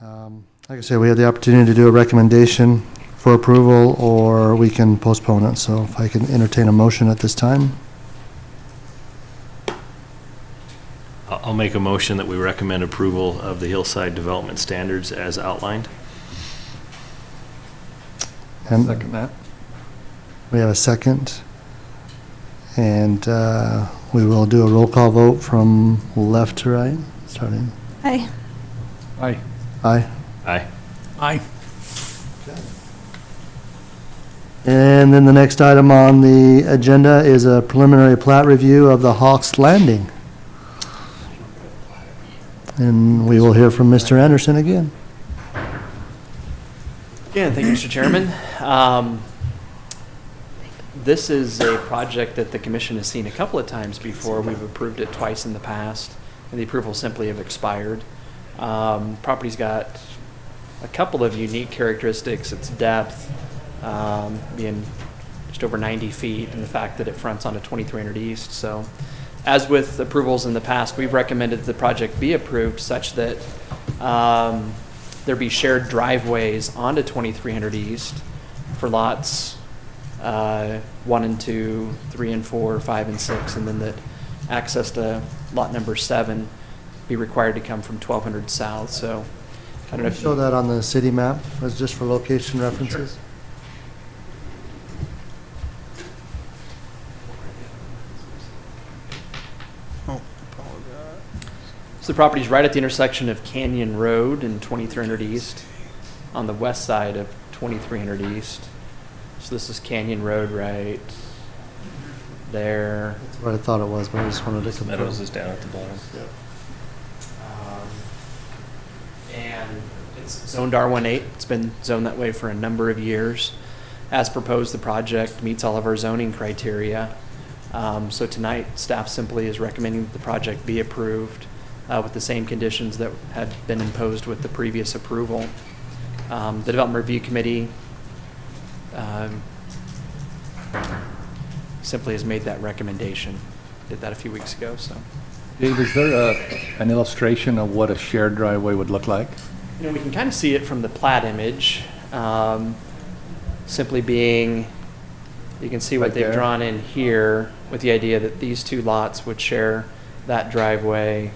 Like I said, we have the opportunity to do a recommendation for approval, or we can postpone it. So if I can entertain a motion at this time. I'll make a motion that we recommend approval of the Hillside Development Standards as outlined. And Second that. we have a second. And we will do a roll call vote from left to right, starting. Aye. Aye. Aye. Aye. Aye. And then the next item on the agenda is a preliminary plat review of the Hawks Landing. And we will hear from Mr. Anderson again. Again, thank you, Mr. Chairman. This is a project that the commission has seen a couple of times before. We've approved it twice in the past, and the approvals simply have expired. Property's got a couple of unique characteristics. Its depth, being just over 90 feet, and the fact that it fronts onto 2300 East. So, as with approvals in the past, we've recommended the project be approved such that there be shared driveways onto 2300 East for lots 1 and 2, 3 and 4, 5 and 6, and then that access to lot number 7 be required to come from 1200 South. So, I don't know if Show that on the city map, was just for location references. So the property's right at the intersection of Canyon Road and 2300 East, on the west side of 2300 East. So this is Canyon Road right there. That's what I thought it was, but I just wanted to confirm. Meadows is down at the bottom. And it's zoned R18. It's been zoned that way for a number of years. As proposed, the project meets all of our zoning criteria. So tonight, staff simply is recommending that the project be approved with the same conditions that had been imposed with the previous approval. The Development Review Committee simply has made that recommendation. Did that a few weeks ago, so. Dave, is there an illustration of what a shared driveway would look like? You know, we can kind of see it from the plat image, simply being, you can see what Right they've there. drawn in here with the idea that these two lots would share that driveway.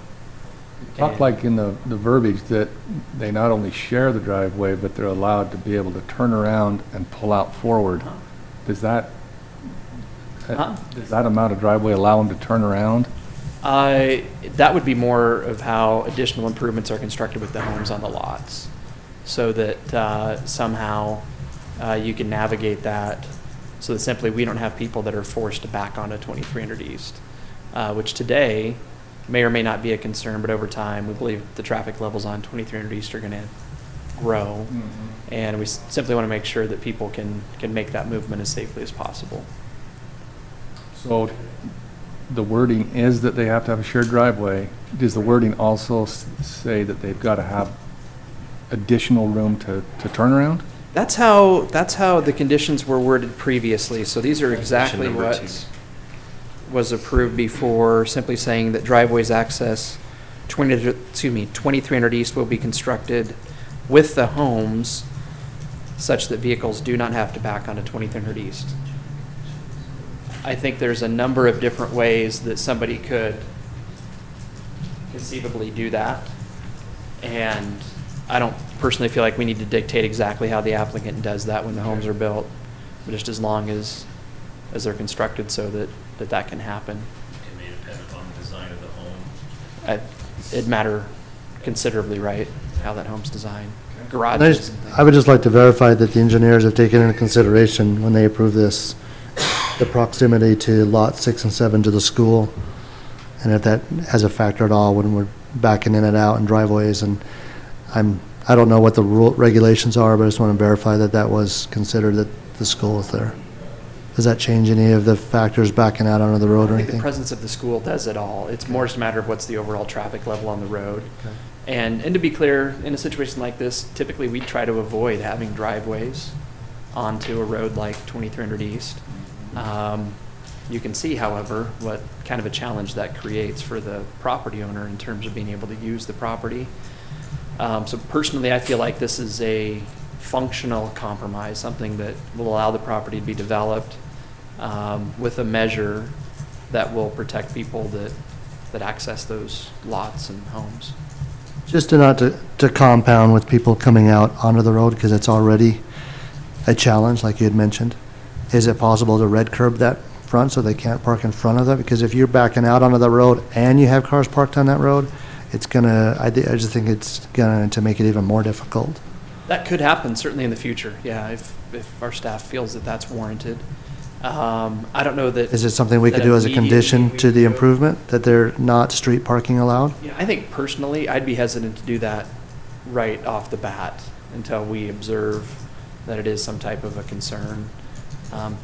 Talk And- like in the verbiage that they not only share the driveway, but they're allowed to be able to turn around and pull out forward. Does that amount of driveway allow them to turn around? That would be more of how additional improvements are constructed with the homes on the lots, so that somehow you can navigate that, so that simply we don't have people that are forced to back onto 2300 East, which today may or may not be a concern, but over time we believe the traffic levels on 2300 East are going to grow, and we simply want to make sure that people can make that movement as safely as possible. So the wording is that they have to have a shared driveway. Does the wording also say that they've got to have additional room to turn around? That's how the conditions were worded previously. So these are exactly number what 2. was approved before, simply saying that driveways access 2300 East will be constructed with the homes such that vehicles do not have to back onto 2300 East. I think there's a number of different ways that somebody could conceivably do that. And I don't personally feel like we need to dictate exactly how the applicant does that when the homes are built, but just as long as they're constructed so that can happen. It may depend upon the design of the home. It'd matter considerably, right, how that home's designed. I Garages and would just like to verify that the engineers have taken into consideration when they approve this, the proximity to lot 6 and 7 to the school, and if that has a factor at all when we're backing in and out in driveways. And I don't know what the regulations are, but I just want to verify that that was considered, that the school is there. Does that change any of the factors backing out onto the road or I think the anything? presence of the school does it all. It's more just a matter of what's the overall traffic level on the road. Okay. And to be clear, in a situation like this, typically we try to avoid having driveways onto a road like 2300 East. You can see, however, what kind of a challenge that creates for the property owner in terms of being able to use the property. So personally, I feel like this is a functional compromise, something that will allow the property to be developed with a measure that will protect people that access those lots and homes. Just to compound with people coming out onto the road, because it's already a challenge, like you had mentioned. Is it possible to red curb that front so they can't park in front of that? Because if you're backing out onto the road and you have cars parked on that road, it's gonna, I just think it's going to make it even more difficult. That could happen, certainly in the future, yeah, if our staff feels that that's warranted. I don't know that. Is it something we could that do as a immediately condition we to the could go- improvement, that they're not street parking allowed? Yeah, I think personally, I'd be hesitant to do that right off the bat until we observe that it is some type of a concern.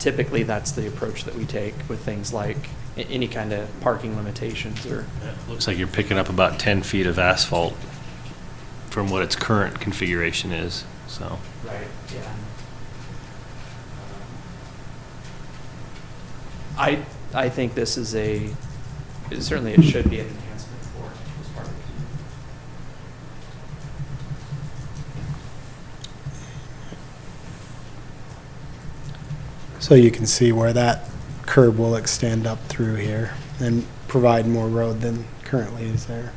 Typically, that's the approach that we take with things like any kind of parking limitations or. Looks like you're picking up about 10 feet of asphalt from what its current configuration is, so. Right, yeah. I think this is certainly it should be an enhancement for this part of the community. So you can see where that curb will extend up through here and provide more road than currently is there.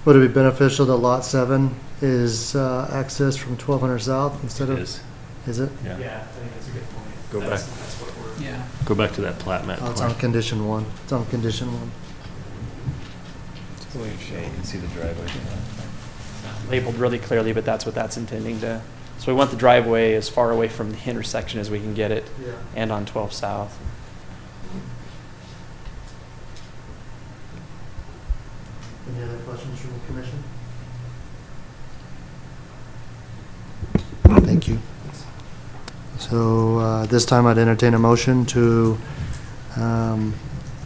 Would it be beneficial that Lot 7 is accessed from 1200 South instead It of? is. Is it? Yeah. Yeah, I think that's a good point. Go back. That's what we're. Yeah. Go back to that plat map. Oh, it's Corey. on condition 1. It's on condition 1. Yeah, you can see the driveway. Labeled really clearly, but that's what that's intending to. So we want the driveway as far away from the intersection as we can get it Yeah. and on 12 South. Any other questions from the commission? Thank you. So this time I'd entertain a motion to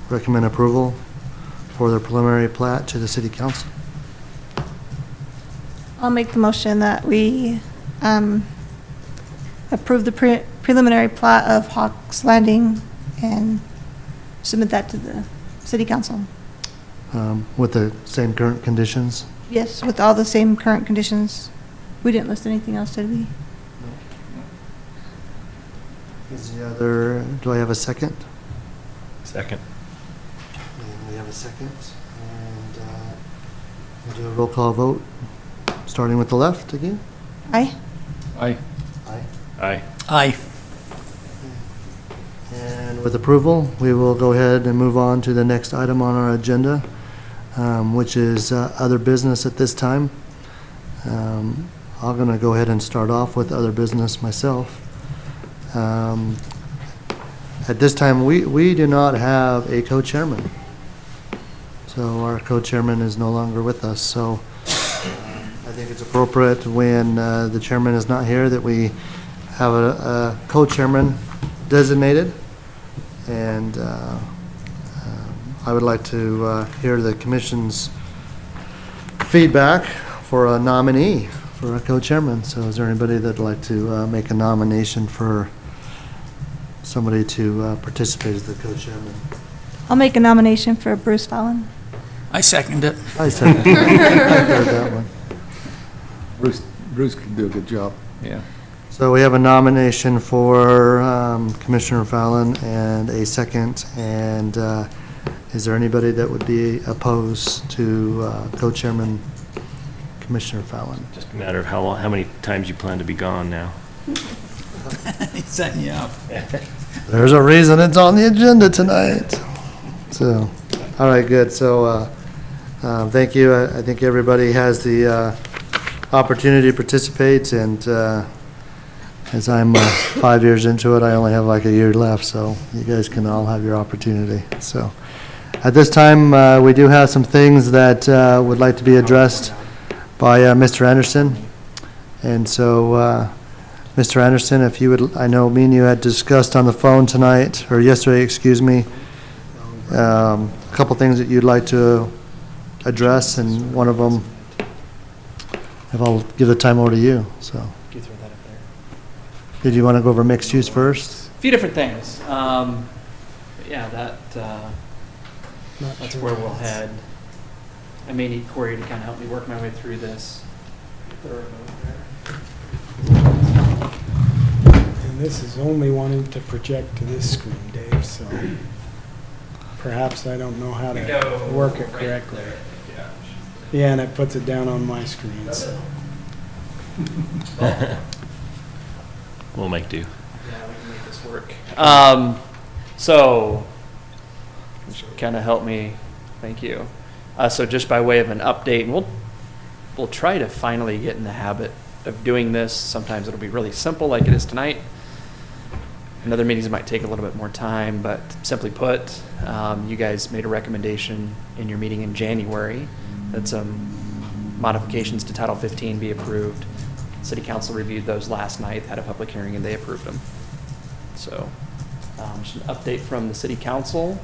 recommend approval for the preliminary plat to the city council. I'll make the motion that we approve the preliminary plat of Hawks Landing and submit that to the city council. With the same current conditions. Yes, with all the same current conditions. We didn't list anything else, did we? Is the other, do I have a second? Second. And we have a second. And we'll do a roll call vote, starting with the left again. Aye. Aye. Aye. Aye. Aye. And with approval, we will go ahead and move on to the next item on our agenda, which is other business at this time. I'm going to go ahead and start off with other business myself. At this time, we do not have a co-chairman. So our co-chairman is no longer with us. So I think it's appropriate when the chairman is not here that we have a co-chairman designated. And I would like to hear the commission's feedback for a nominee for a co-chairman. So is there anybody that'd like to make a nomination for somebody to participate as the co-chairman? I'll make a nomination for Bruce Fallon. I second it. I second. I heard that one. Bruce could do a good job, yeah. So we have a nomination for Commissioner Fallon and a second. And is there anybody that would be opposed to co-chairman Commissioner Fallon? Just a matter of how many times you plan to be gone now. He's setting you up. There's a reason it's on the agenda tonight. So, all right, good. So, thank you. I think everybody has the opportunity to participate, and as I'm 5 years into it, I only have like a year left, so you guys can all have your opportunity. So, at this time, we do have some things that would like to be addressed by Mr. Anderson. And so, Mr. Anderson, if you would, I know me and you had discussed on the phone tonight, or yesterday, excuse me, a couple things that you'd like to address, and one of them, if I'll give the time over to you, so. You throw that up there. Did you want to go over mixed use first? A few different things. Yeah, that's where we'll head. I may need Corey to kind of help me work my way through this. And this is only wanting to project to this screen, Dave, so perhaps I don't know how to work it correctly. Yeah, and it puts it down on my screen, so. We'll make do. Yeah, we can make this work. So, kind of help me. Thank you. So just by way of an update, and we'll try to finally get in the habit of doing this. Sometimes it'll be really simple, like it is tonight. In other meetings, it might take a little bit more time, but simply put, you guys made a recommendation in your meeting in January that some modifications to Title 15 be approved. City Council reviewed those last night, had a public hearing, and they approved them. So, just an update from the City Council.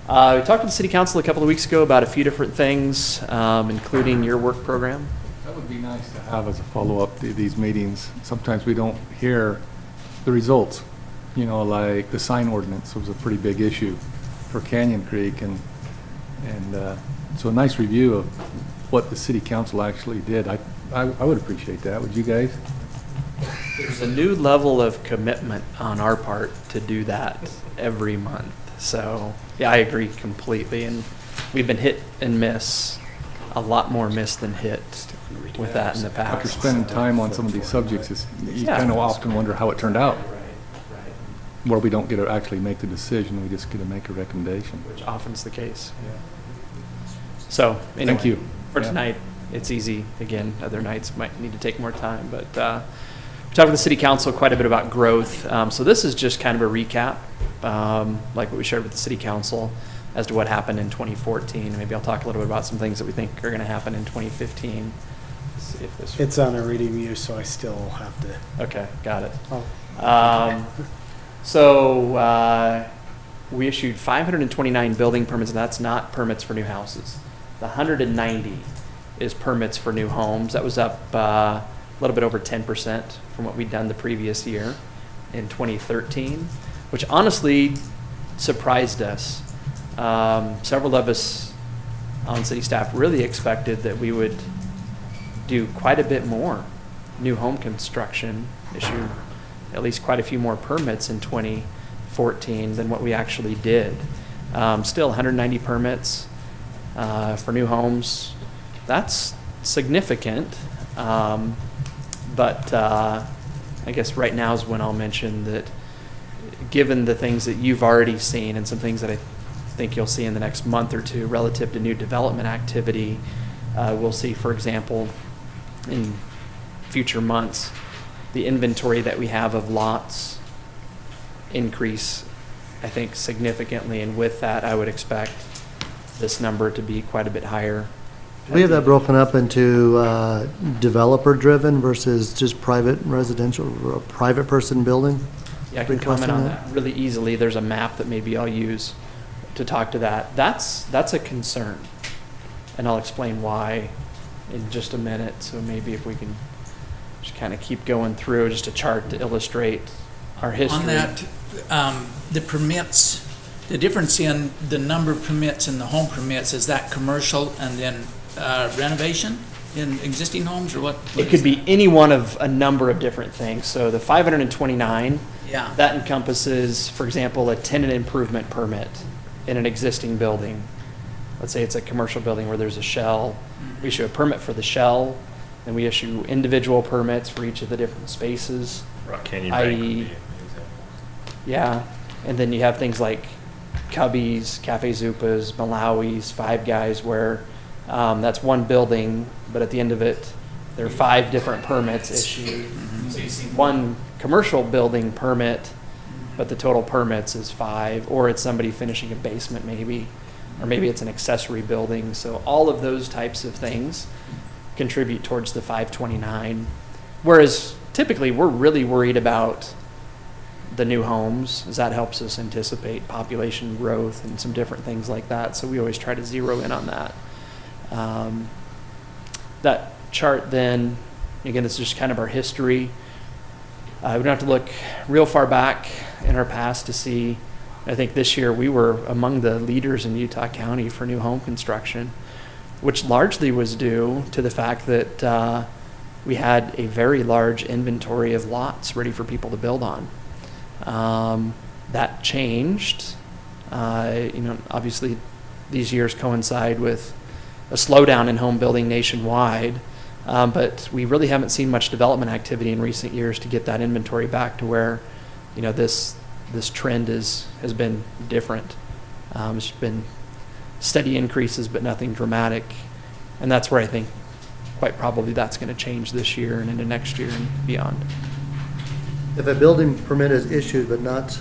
We talked to the City Council a couple of weeks ago about a few different things, including your work program. That would be nice to have as a follow-up to these meetings. Sometimes we don't hear the results. You know, like the sign ordinance was a pretty big issue for Canyon Creek, and so a nice review of what the City Council actually did. I would appreciate that. Would you guys? There's a new level of commitment on our part to do that every month. So, yeah, I agree completely. And we've been hit and miss, a lot more miss than hit with that in the past. After spending time on some of these subjects, you Yeah. kind of often wonder how it turned out. Right. Where we don't get to actually make the decision, we just get to make a recommendation. Which often is the case. So, anyway, Thank you. for Yeah. tonight, it's easy. Again, other nights might need to take more time, but we talked with the City Council quite a bit about growth. So this is just kind of a recap, like what we shared with the City Council as to what happened in 2014. Maybe I'll talk a little bit about some things that we think are going to happen in 2015. Let's see if this. It's on a reading view, so I still have to. Okay, got it. Oh. So we issued 529 building permits, and that's not permits for new houses. The 190 is permits for new homes. That was up a little bit over 10% from what we'd done the previous year in 2013, which honestly surprised us. Several of us on city staff really expected that we would do quite a bit more new home construction, issue at least quite a few more permits in 2014 than what we actually did. Still 190 permits for new homes. That's significant. But I guess right now is when I'll mention that given the things that you've already seen and some things that I think you'll see in the next month or two relative to new development activity, we'll see, for example, in future months, the inventory that we have of lots increase, I think, significantly. And with that, I would expect this number to be quite a bit higher. We have that broken up into developer-driven versus just private residential, or a private person building? Yeah, I can comment Requesting on that? that really easily. There's a map that maybe I'll use to talk to that. That's a concern, and I'll explain why in just a minute. So maybe if we can just kind of keep going through, just a chart to illustrate our history. On that, the permits, the difference in the number of permits and the home permits, is that commercial and then renovation in existing homes, or what? It could be any one of a number of different things. So the 529, Yeah. that encompasses, for example, a tenant improvement permit in an existing building. Let's say it's a commercial building where there's a shell. We issue a permit for the shell, and we issue individual permits for each of the different spaces. Rock Canyon Bank would be i.e., an example. Yeah, and then you have things like Cubbies, Cafe Zupas, Malawi's, Five Guys, where that's one building, but at the end of it, there are 5 different permits issued. So you see one commercial building permit, but the total permits is 5, or it's somebody finishing a basement maybe, or maybe it's an accessory building. So all of those types of things contribute towards the 529. Whereas typically we're really worried about the new homes, as that helps us anticipate population growth and some different things like that. So we always try to zero in on that. That chart then, again, this is just kind of our history. We don't have to look real far back in our past to see. I think this year we were among the leaders in Utah County for new home construction. which largely was due to the fact that we had a very large inventory of lots ready for people to build on. That changed. Obviously, these years coincide with a slowdown in home building nationwide, but we really haven't seen much development activity in recent years to get that inventory back to where, this trend has been different. It's been steady increases, but nothing dramatic, and that's where I think quite probably that's going to change this year and into next year and beyond. If a building permit is issued but not,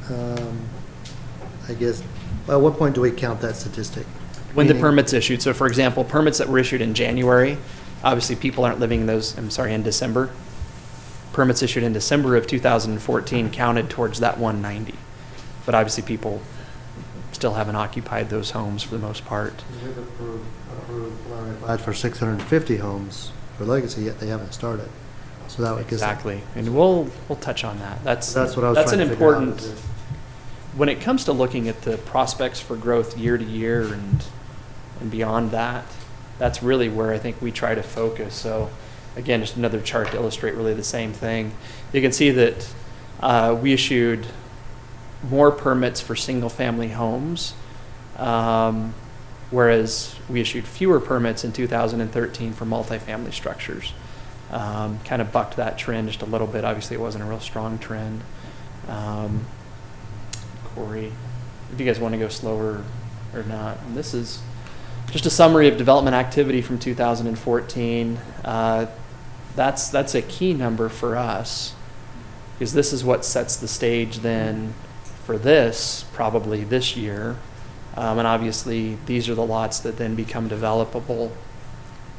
I guess, at what point do we count that statistic? When the Meaning- permit's issued, so for example, permits that were issued in January, obviously people aren't living in those, in December. Permits issued in December of 2014 counted towards that 190. But obviously people still haven't occupied those homes for the most part. We've approved preliminary plat for 650 homes for Legacy, yet they haven't started. So that would give. Exactly, and we'll touch on that. That's What I was that's trying an to figure out. important, is if- when it comes to looking at the prospects for growth year to year and beyond that, that's really where I think we try to focus. So again, just another chart to illustrate really the same thing. You can see that we issued more permits for single-family homes, whereas we issued fewer permits in 2013 for multifamily structures. Kind of bucked that trend just a little bit. Obviously, it wasn't a real strong trend. Corey, if you guys want to go slower or not. And this is just a summary of development activity from 2014. That's a key number for us, because this is what sets the stage then for this, probably this year. And obviously, these are the lots that then become developable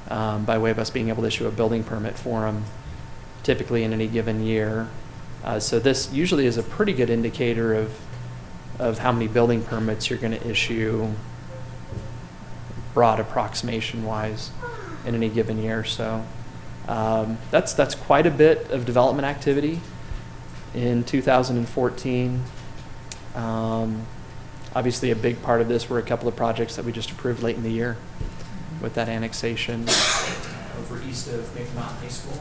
by way of us being able to issue a building permit for them, typically in any given year. So this usually is a pretty good indicator of how many building permits you're going to issue, broad approximation-wise, in any given year. So that's quite a bit of development activity in 2014. Obviously, a big part of this were a couple of projects that we just approved late in the year with that annexation over east of Maple Mountain High School.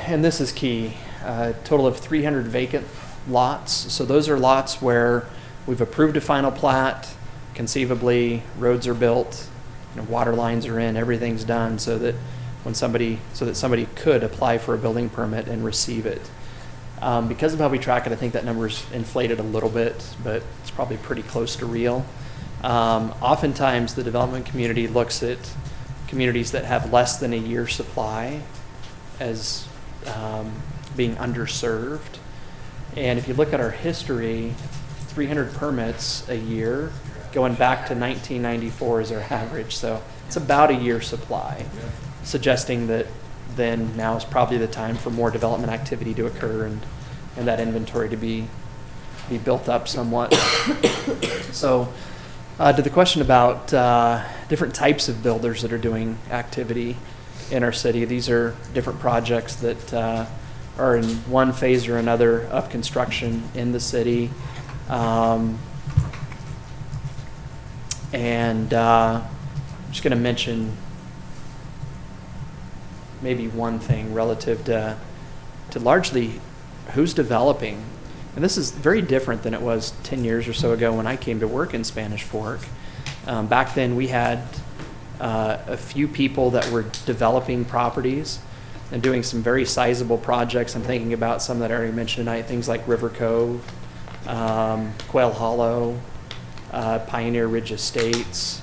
And this is key. Total of 300 vacant lots. So those are lots where we've approved a final plat, conceivably roads are built, water lines are in, everything's done, so that somebody could apply for a building permit and receive it. Because of how we track it, I think that number's inflated a little bit, but it's probably pretty close to real. Oftentimes, the development community looks at communities that have less than a year's supply as being underserved. And if you look at our history, 300 permits a year, going back to 1994 is our average. So it's about a year's supply, suggesting that then now is probably the time for more development activity to occur and that inventory to be built up somewhat. So to the question about different types of builders that are doing activity in our city, these are different projects that are in one phase or another of construction in the city. And I'm just going to mention maybe one thing relative to largely who's developing. And this is very different than it was 10 years or so ago when I came to work in Spanish Fork. Back then we had a few people that were developing properties and doing some very sizable projects. I'm thinking about some that I already mentioned tonight, things like River Cove, Quail Hollow, Pioneer Ridge Estates,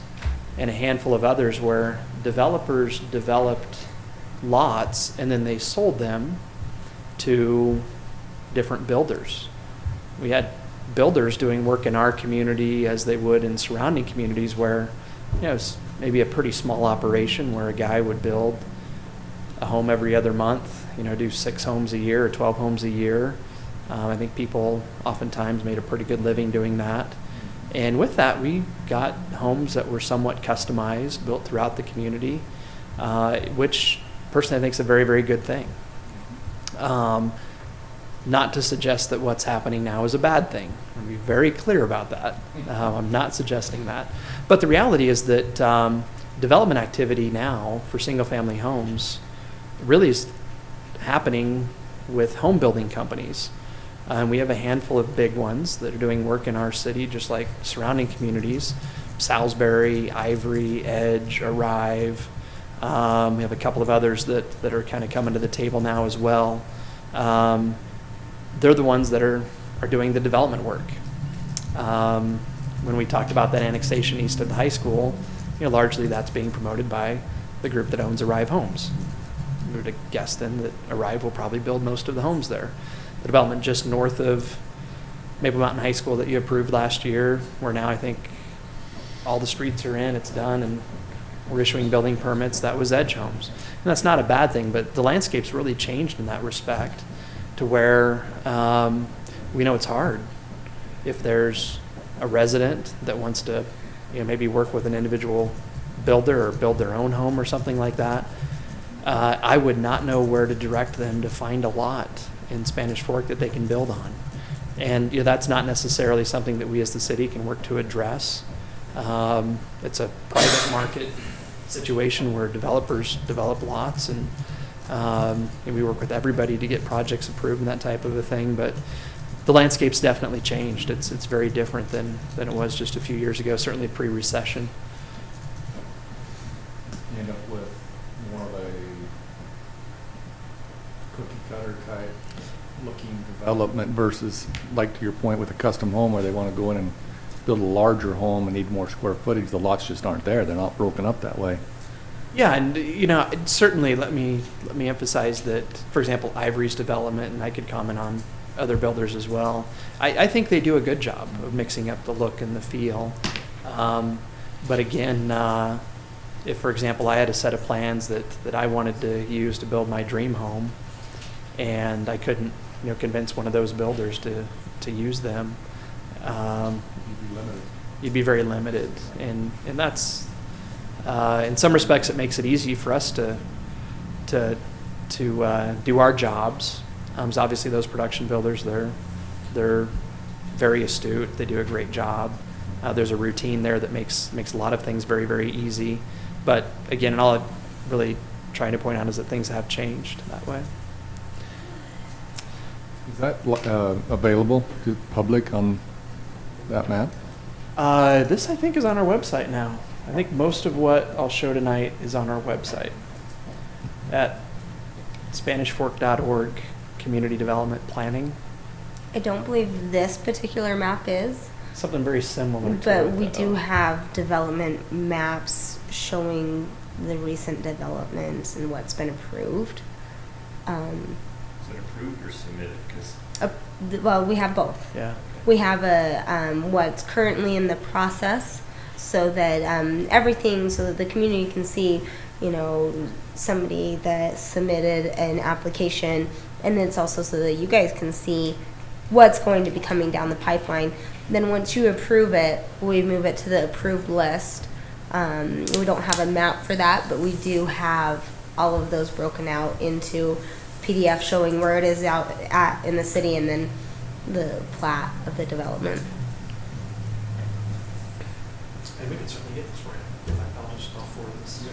and a handful of others where developers developed lots and then they sold them to different builders. We had builders doing work in our community as they would in surrounding communities where, it's maybe a pretty small operation where a guy would build a home every other month, do 6 homes a year or 12 homes a year. I think people oftentimes made a pretty good living doing that. And with that, we got homes that were somewhat customized, built throughout the community, which personally I think is a very, very good thing. Not to suggest that what's happening now is a bad thing. I'll be very clear about that. I'm not suggesting that. But the reality is that development activity now for single-family homes really is happening with home building companies. And we have a handful of big ones that are doing work in our city, just like surrounding communities. Salisbury, Ivory, Edge, Arrive. We have a couple of others that are kind of coming to the table now as well. They're the ones that are doing the development work. When we talked about that annexation east of the high school, largely that's being promoted by the group that owns Arrive Homes. We would guess then that Arrive will probably build most of the homes there. The development just north of Maple Mountain High School that you approved last year, where now I think all the streets are in, it's done, and we're issuing building permits, that was Edge Homes. And that's not a bad thing, but the landscape's really changed in that respect to where we know it's hard. If there's a resident that wants to maybe work with an individual builder or build their own home or something like that, I would not know where to direct them to find a lot in Spanish Fork that they can build on. And that's not necessarily something that we as the city can work to address. It's a private market situation where developers develop lots, and we work with everybody to get projects approved and that type of a thing. But the landscape's definitely changed. It's very different than it was just a few years ago, certainly pre-recession. You end up with more of a cookie cutter type looking development versus, like to your point with a custom home where they want to go in and build a larger home and need more square footage. The lots just aren't there. They're not broken up that way. Yeah, and certainly let me emphasize that, for example, Ivory's development, and I could comment on other builders as well. I think they do a good job of mixing up the look and the feel. But again, if, for example, I had a set of plans that I wanted to use to build my dream home, and I couldn't, convince one of those builders to use them, you'd be very limited, and that's in some respects it makes it easy for us to do our jobs. So obviously those production builders, they're very astute. They do a great job. There's a routine there that makes a lot of things very, very easy. But again, and all I'm really trying to point out is that things have changed that way. Is that available to the public on that map? This, I think, is on our website now. I think most of what I'll show tonight is on our website at SpanishFork.org, Community Development Planning. I don't believe this particular map is, Something very similar to but it, we though. do have development maps showing the recent developments and what's been approved. Is it approved or submitted? 'Cause Well, we have both. Yeah. We have what's currently in the process, so that everything, so that the community can see, somebody that submitted an application, and it's also so that you guys can see what's going to be coming down the pipeline. Then once you approve it, we move it to the approved list. We don't have a map for that, but we do have all of those broken out into PDF showing where it is out at in the city, and then the plat of the development. And we can certainly get this for you. I'll forward this.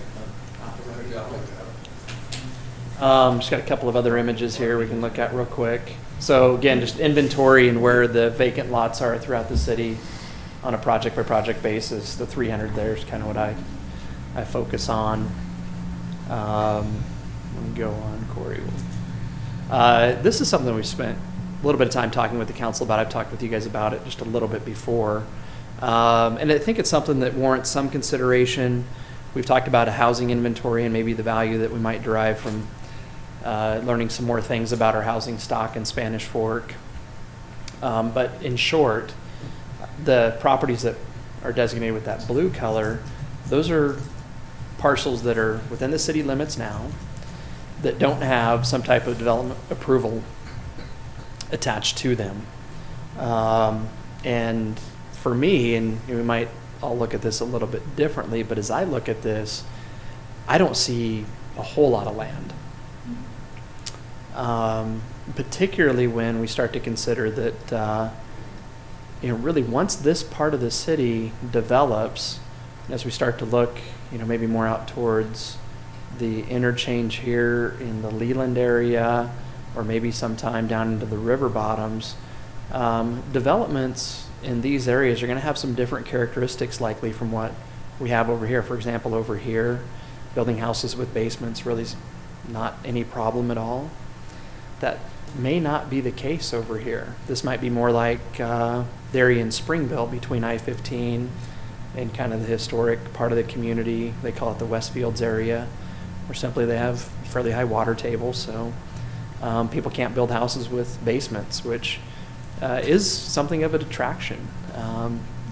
Just got a couple of other images here we can look at real quick. So again, just inventory and where the vacant lots are throughout the city on a project by project basis. The 300 there is kind of what I focus on. Let me go on, Corey. This is something we've spent a little bit of time talking with the council about. I've talked with you guys about it just a little bit before. And I think it's something that warrants some consideration. We've talked about a housing inventory and maybe the value that we might derive from learning some more things about our housing stock in Spanish Fork. But in short, the properties that are designated with that blue color, those are parcels that are within the city limits now that don't have some type of development approval attached to them. And for me, and we might all look at this a little bit differently, but as I look at this, I don't see a whole lot of land. particularly when we start to consider that, really once this part of the city develops, as we start to look, maybe more out towards the interchange here in the Leland area, or maybe sometime down into the river bottoms, developments in these areas are going to have some different characteristics likely from what we have over here. For example, over here, building houses with basements really is not any problem at all. That may not be the case over here. This might be more like the area in Springville between I-15 and kind of the historic part of the community. They call it the Westfields area, where simply they have fairly high water tables, so people can't build houses with basements, which is something of a detraction.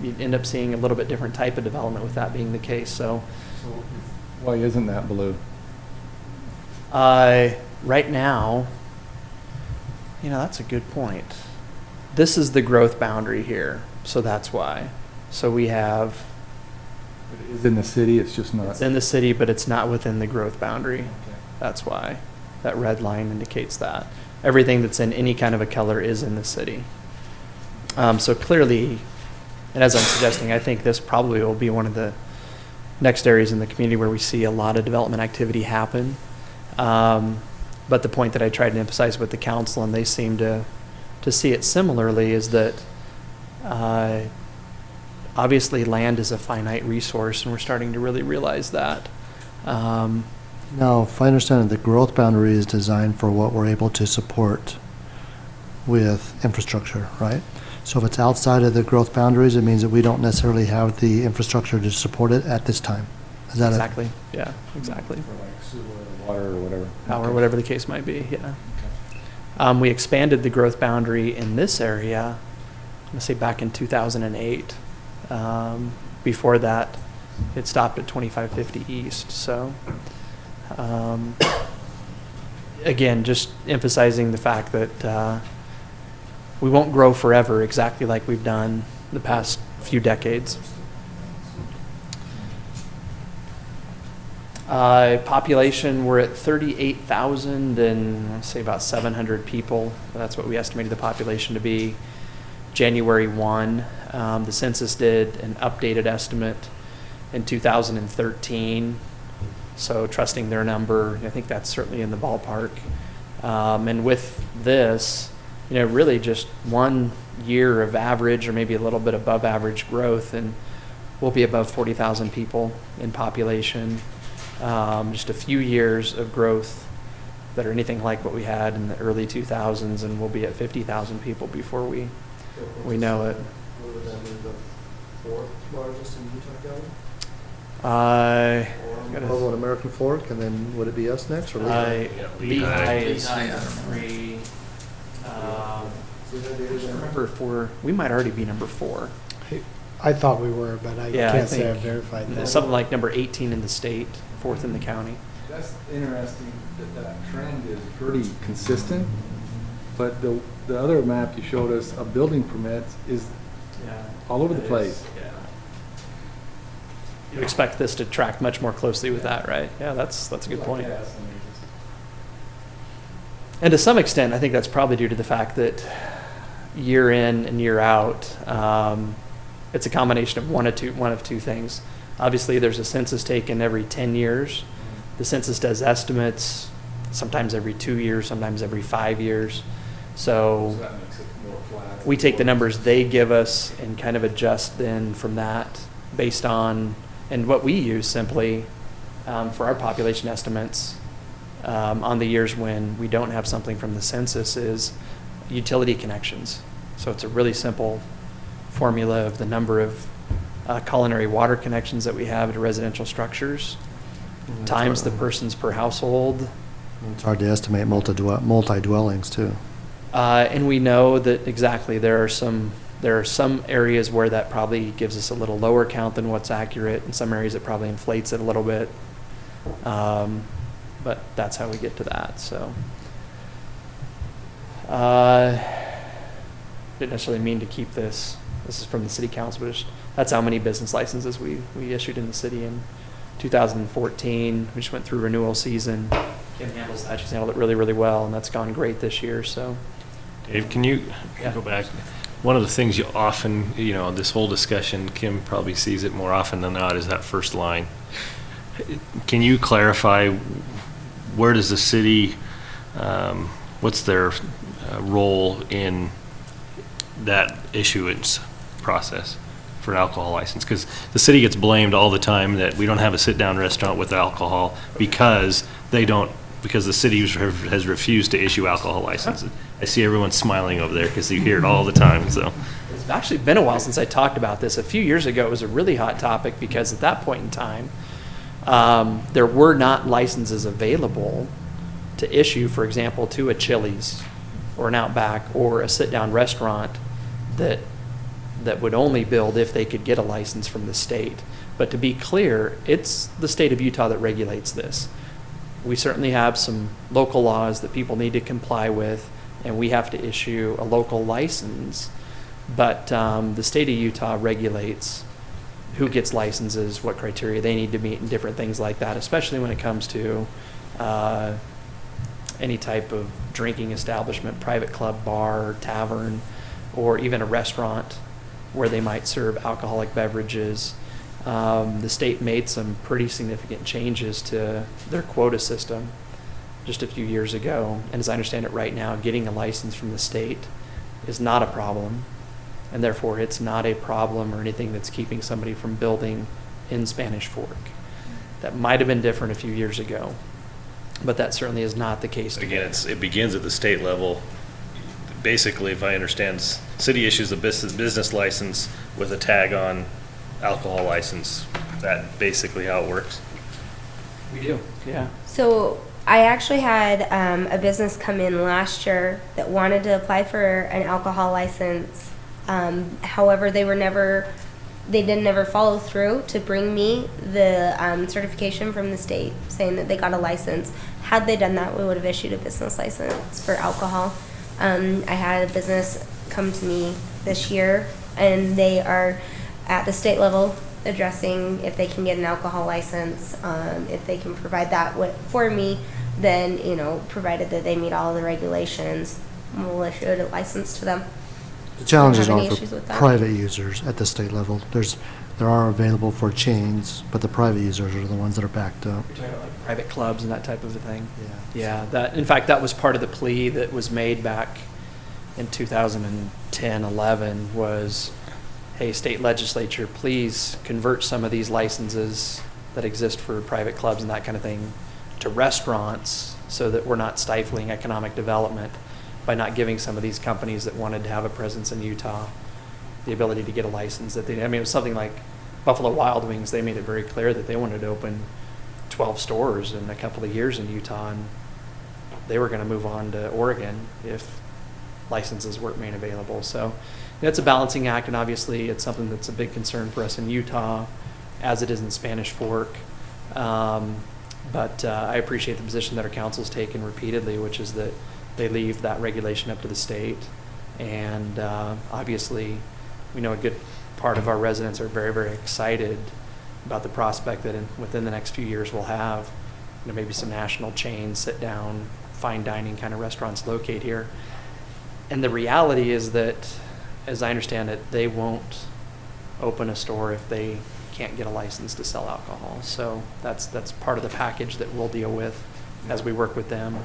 You end up seeing a little bit different type of development with that being the case. So Why isn't that blue? right now, that's a good point. This is the growth boundary here, so that's why. So we have, It is in the city, it's just not. it's in the city, but it's not within the growth boundary. Okay. That's why. That red line indicates that. Everything that's in any kind of a color is in the city. So clearly, and as I'm suggesting, I think this probably will be one of the next areas in the community where we see a lot of development activity happen. But the point that I tried to emphasize with the council, and they seem to see it similarly, is that obviously land is a finite resource, and we're starting to really realize that. Now, if I understand it, the growth boundary is designed for what we're able to support with infrastructure, right? So if it's outside of the growth boundaries, it means that we don't necessarily have the infrastructure to support it at this time. Is that Exactly. Yeah, exactly. For like sewer or water or whatever. Or whatever the case might be, yeah. We expanded the growth boundary in this area, let's say back in 2008. Before that, it stopped at 2550 East, so. Again, just emphasizing the fact that we won't grow forever exactly like we've done the past few decades. Population, we're at 38,000 and let's say about 700 people. That's what we estimated the population to be January 1. The census did an updated estimate in 2013. So trusting their number, I think that's certainly in the ballpark. And with this, really just 1 year of average or maybe a little bit above average growth, and we'll be above 40,000 people in population. Just a few years of growth that are anything like what we had in the early 2000s, and we'll be at 50,000 people before we know it. What would that mean, the fourth largest in Utah County? Global and American Fork, and then would it be us next, or Lehigh? Lehigh is Lehigh, I don't know. 3. We might already be number 4. I thought we were, but I Yeah, I can't say I think verified that. Something like number 18 in the state, 4th in the county. That's interesting, that trend is pretty consistent, but the other map you showed us of building permits is all over the place. You expect this to track much more closely with that, right? Yeah, that's a good point. And to some extent, I think that's probably due to the fact that year in and year out, it's a combination of one of two things. Obviously, there's a census taken every 10 years. The census does estimates sometimes every 2 years, sometimes every 5 years. So that makes it more flat. we take the numbers they give us and kind of adjust then from that based on, and what we use simply for our population estimates on the years when we don't have something from the census is utility connections. So it's a really simple formula of the number of culinary water connections that we have to residential structures times the persons per household. It's hard to estimate multi-dwellings, too. And we know that exactly there are some areas where that probably gives us a little lower count than what's accurate, and some areas it probably inflates it a little bit. But that's how we get to that. So didn't necessarily mean to keep this. This is from the city council, but that's how many business licenses we issued in the city in 2014. We just went through renewal season. Kim handles that. She's handled it really, really well, and that's gone great this year, so. Dave, can you Yeah. go back? One of the things you often, this whole discussion, Kim probably sees it more often than not, is that first line. Can you clarify, where does the city, what's their role in that issuance process for an alcohol license? Because the city gets blamed all the time that we don't have a sit-down restaurant with alcohol because the city has refused to issue alcohol licenses. I see everyone smiling over there because you hear it all the time, so. It's actually been a while since I talked about this. A few years ago, it was a really hot topic because at that point in time, there were not licenses available to issue, for example, to a Chili's or an Outback or a sit-down restaurant that would only build if they could get a license from the state. But to be clear, it's the state of Utah that regulates this. We certainly have some local laws that people need to comply with, and we have to issue a local license. But the state of Utah regulates who gets licenses, what criteria they need to meet, and different things like that, especially when it comes to any type of drinking establishment, private club, bar, tavern, or even a restaurant where they might serve alcoholic beverages. The state made some pretty significant changes to their quota system just a few years ago. And as I understand it right now, getting a license from the state is not a problem. And therefore, it's not a problem or anything that's keeping somebody from building in Spanish Fork. That might have been different a few years ago, but that certainly is not the case today. Again, it begins at the state level. Basically, if I understand, city issues a business license with a tag on alcohol license. Is that basically how it works? We do, yeah. So I actually had a business come in last year that wanted to apply for an alcohol license. However, they didn't ever follow through to bring me the certification from the state saying that they got a license. Had they done that, we would have issued a business license for alcohol. I had a business come to me this year, and they are at the state level addressing if they can get an alcohol license. If they can provide that for me, then, provided that they meet all the regulations, we'll issue a license to them. The challenges Have are any for issues with that? private users at the state level. There are available for chains, but the private users are the ones that are backed up. You're talking about like private clubs and that type of a thing? Yeah, in fact, that was part of the plea that was made back in 2010, 11 was, hey, state legislature, please convert some of these licenses that exist for private clubs and that kind of thing to restaurants so that we're not stifling economic development by not giving some of these companies that wanted to have a presence in Utah the ability to get a license. It was something like Buffalo Wild Wings. They made it very clear that they wanted to open 12 stores in a couple of years in Utah, and they were going to move on to Oregon if licenses weren't made available. So it's a balancing act, and obviously it's something that's a big concern for us in Utah, as it is in Spanish Fork. But I appreciate the position that our council's taken repeatedly, which is that they leave that regulation up to the state. And obviously, we know a good part of our residents are very, very excited about the prospect that within the next few years we'll have maybe some national chains, sit down, fine dining kind of restaurants locate here. And the reality is that, as I understand it, they won't open a store if they can't get a license to sell alcohol. So that's part of the package that we'll deal with as we work with them.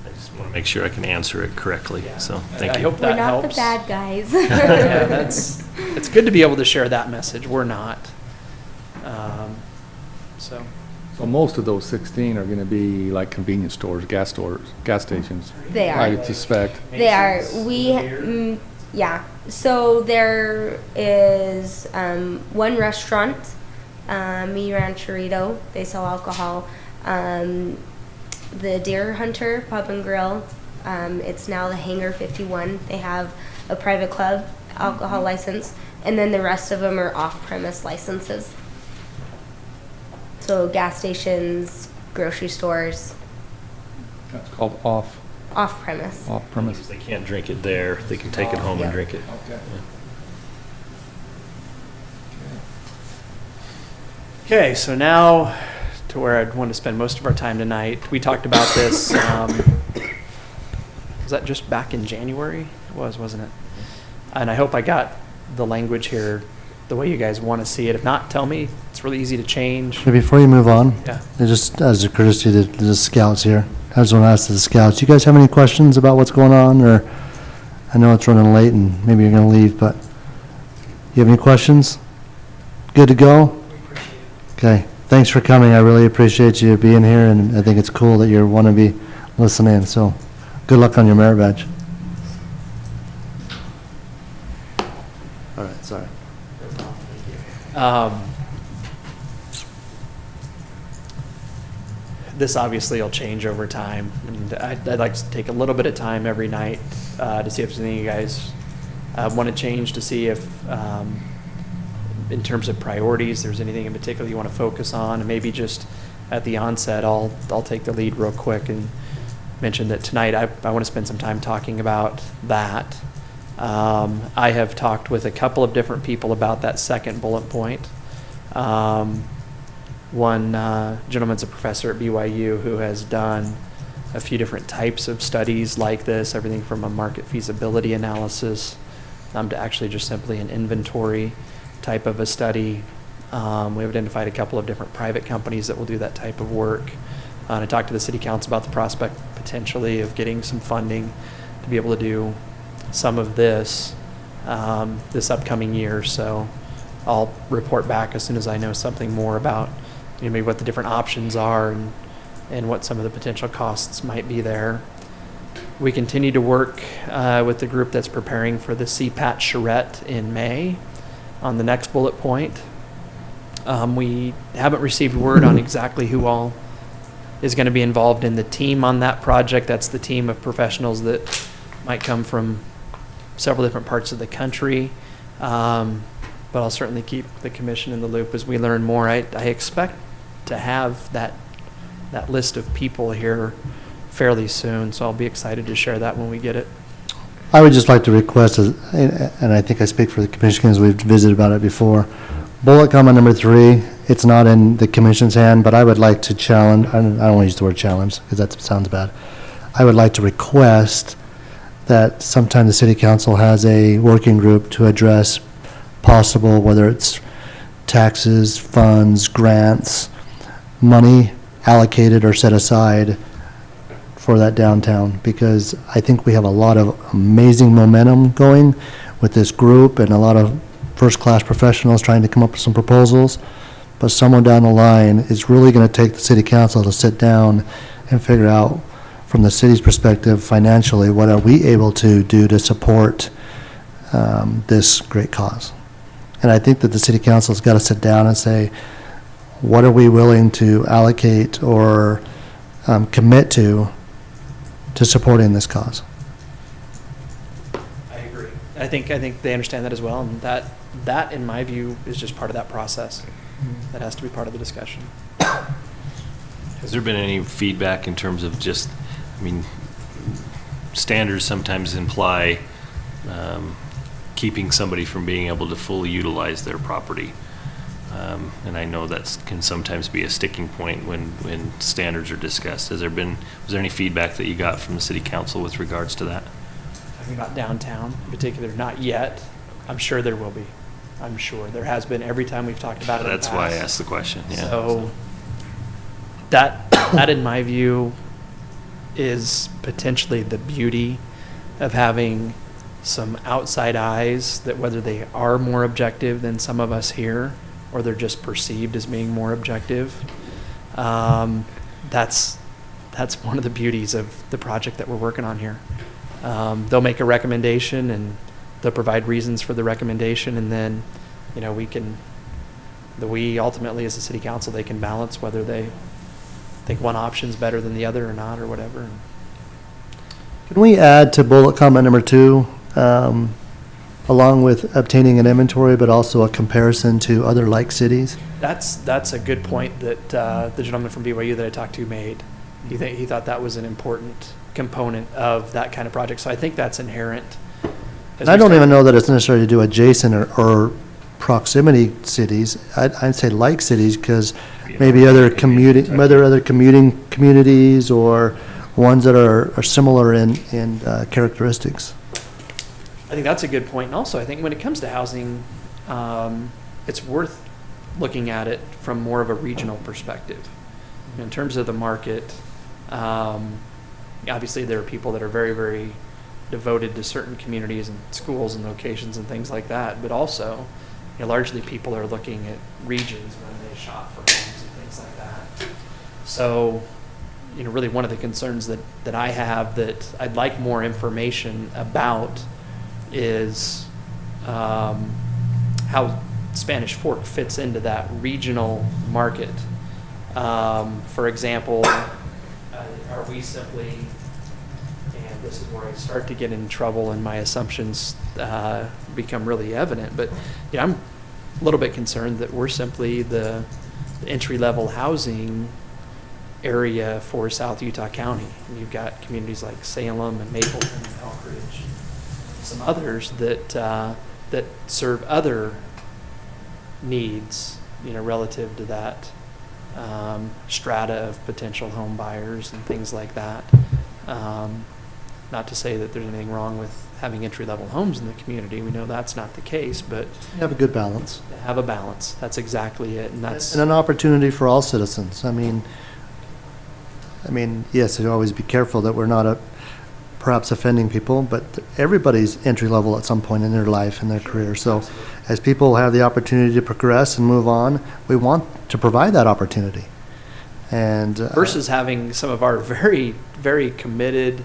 I just want to make sure I can answer it correctly, so thank I you. hope We're that not helps. the bad guys. Yeah, it's good to be able to share that message. We're not. So So most of those 16 are going to be like convenience stores, gas stations. They are. I suspect. They are. Yeah. So there is one restaurant, Mi Rancherito. They sell alcohol. The Deer Hunter Pub and Grill. It's now the Hangar 51. They have a private club alcohol license, and then the rest of them are off-premise licenses. So gas stations, grocery stores, That's called off-premise. If off-premise. they can't drink it there, they can take it home and Yeah. drink it. Okay. Okay, so now to where I'd want to spend most of our time tonight. We talked about this, was that just back in January? It was, wasn't it? And I hope I got the language here the way you guys want to see it. If not, tell me. It's really easy to change. Okay, before you move on, Yeah. just as a courtesy to the scouts here, I just want to ask the scouts, you guys have any questions about what's going on, or, I know it's running late and maybe you're going to leave, but you have any questions? Good to go? Okay, thanks for coming. I really appreciate you being here, and I think it's cool that you want to be listening, so good luck on your merit badge. All right, sorry. This obviously will change over time, and I'd like to take a little bit of time every night to see if there's anything you guys want to change, to see if, in terms of priorities, there's anything in particular you want to focus on, and maybe just at the onset, I'll take the lead real quick and mention that tonight I want to spend some time talking about that. I have talked with a couple of different people about that second bullet point. One gentleman's a professor at BYU who has done a few different types of studies like this, everything from a market feasibility analysis to actually just simply an inventory type of a study. We've identified a couple of different private companies that will do that type of work. And I talked to the city council about the prospect potentially of getting some funding to be able to do some of this this upcoming year. So I'll report back as soon as I know something more about maybe what the different options are and what some of the potential costs might be there. We continue to work with the group that's preparing for the CPAT charrette in May on the next bullet point. We haven't received word on exactly who all is going to be involved in the team on that project. That's the team of professionals that might come from several different parts of the country. But I'll certainly keep the commission in the loop as we learn more. I expect to have that list of people here fairly soon, so I'll be excited to share that when we get it. I would just like to request, and I think I speak for the commission because we've visited about it before, bullet comment number 3, it's not in the commission's hand, but I would like to challenge, I don't want to use the word challenge because that sounds bad. I would like to request that sometime the city council has a working group to address possible, whether it's taxes, funds, grants, money allocated or set aside for that downtown, because I think we have a lot of amazing momentum going with this group and a lot of first-class professionals trying to come up with some proposals, but someone down the line is really going to take the city council to sit down and figure out, from the city's perspective financially, what are we able to do to support this great cause. And I think that the city council's got to sit down and say, what are we willing to allocate or commit to supporting this cause? I agree. I think they understand that as well, and that in my view is just part of that process. That has to be part of the discussion. Has there been any feedback in terms of just, I mean, standards sometimes imply keeping somebody from being able to fully utilize their property. And I know that can sometimes be a sticking point when standards are discussed. Was there any feedback that you got from the city council with regards to that? Talking about downtown in particular, not yet. I'm sure there will be. I'm sure there has been every time we've talked about it. That's in the why I past. asked the question, yeah. So that in my view is potentially the beauty of having some outside eyes, that whether they are more objective than some of us here or they're just perceived as being more objective, that's one of the beauties of the project that we're working on here. They'll make a recommendation and they'll provide reasons for the recommendation, and then we ultimately as a city council, they can balance whether they think one option's better than the other or not or whatever. Can we add to bullet comment number 2, along with obtaining an inventory, but also a comparison to other like cities? That's a good point that the gentleman from BYU that I talked to made. He thought that was an important component of that kind of project. So I think that's inherent. And I don't even know that it's necessary to do adjacent or proximity cities. I'd say like cities, because maybe other commuting communities or ones that are similar in characteristics. I think that's a good point. And also, I think when it comes to housing, it's worth looking at it from more of a regional perspective. In terms of the market, obviously there are people that are very, very devoted to certain communities and schools and locations and things like that. But also, largely people are looking at regions when they shop for homes and things like that. So, really one of the concerns that I have that I'd like more information about is how Spanish Fork fits into that regional market. For example, are we simply, and this is where I start to get in trouble and my assumptions become really evident, but I'm a little bit concerned that we're simply the entry-level housing area for South Utah County. And you've got communities like Salem and Mapleton and Elk Ridge, some others that serve other needs, relative to that strata of potential home buyers and things like that. Not to say that there's anything wrong with having entry-level homes in the community. We know that's not the case, but You have a good balance. have a balance. That's exactly it, and that's And an opportunity for all citizens. I mean, yes, you always be careful that we're not perhaps offending people, but everybody's entry level at some point in their life and their career. So as people have the opportunity to progress and move on, we want to provide that opportunity. And versus having some of our very, very committed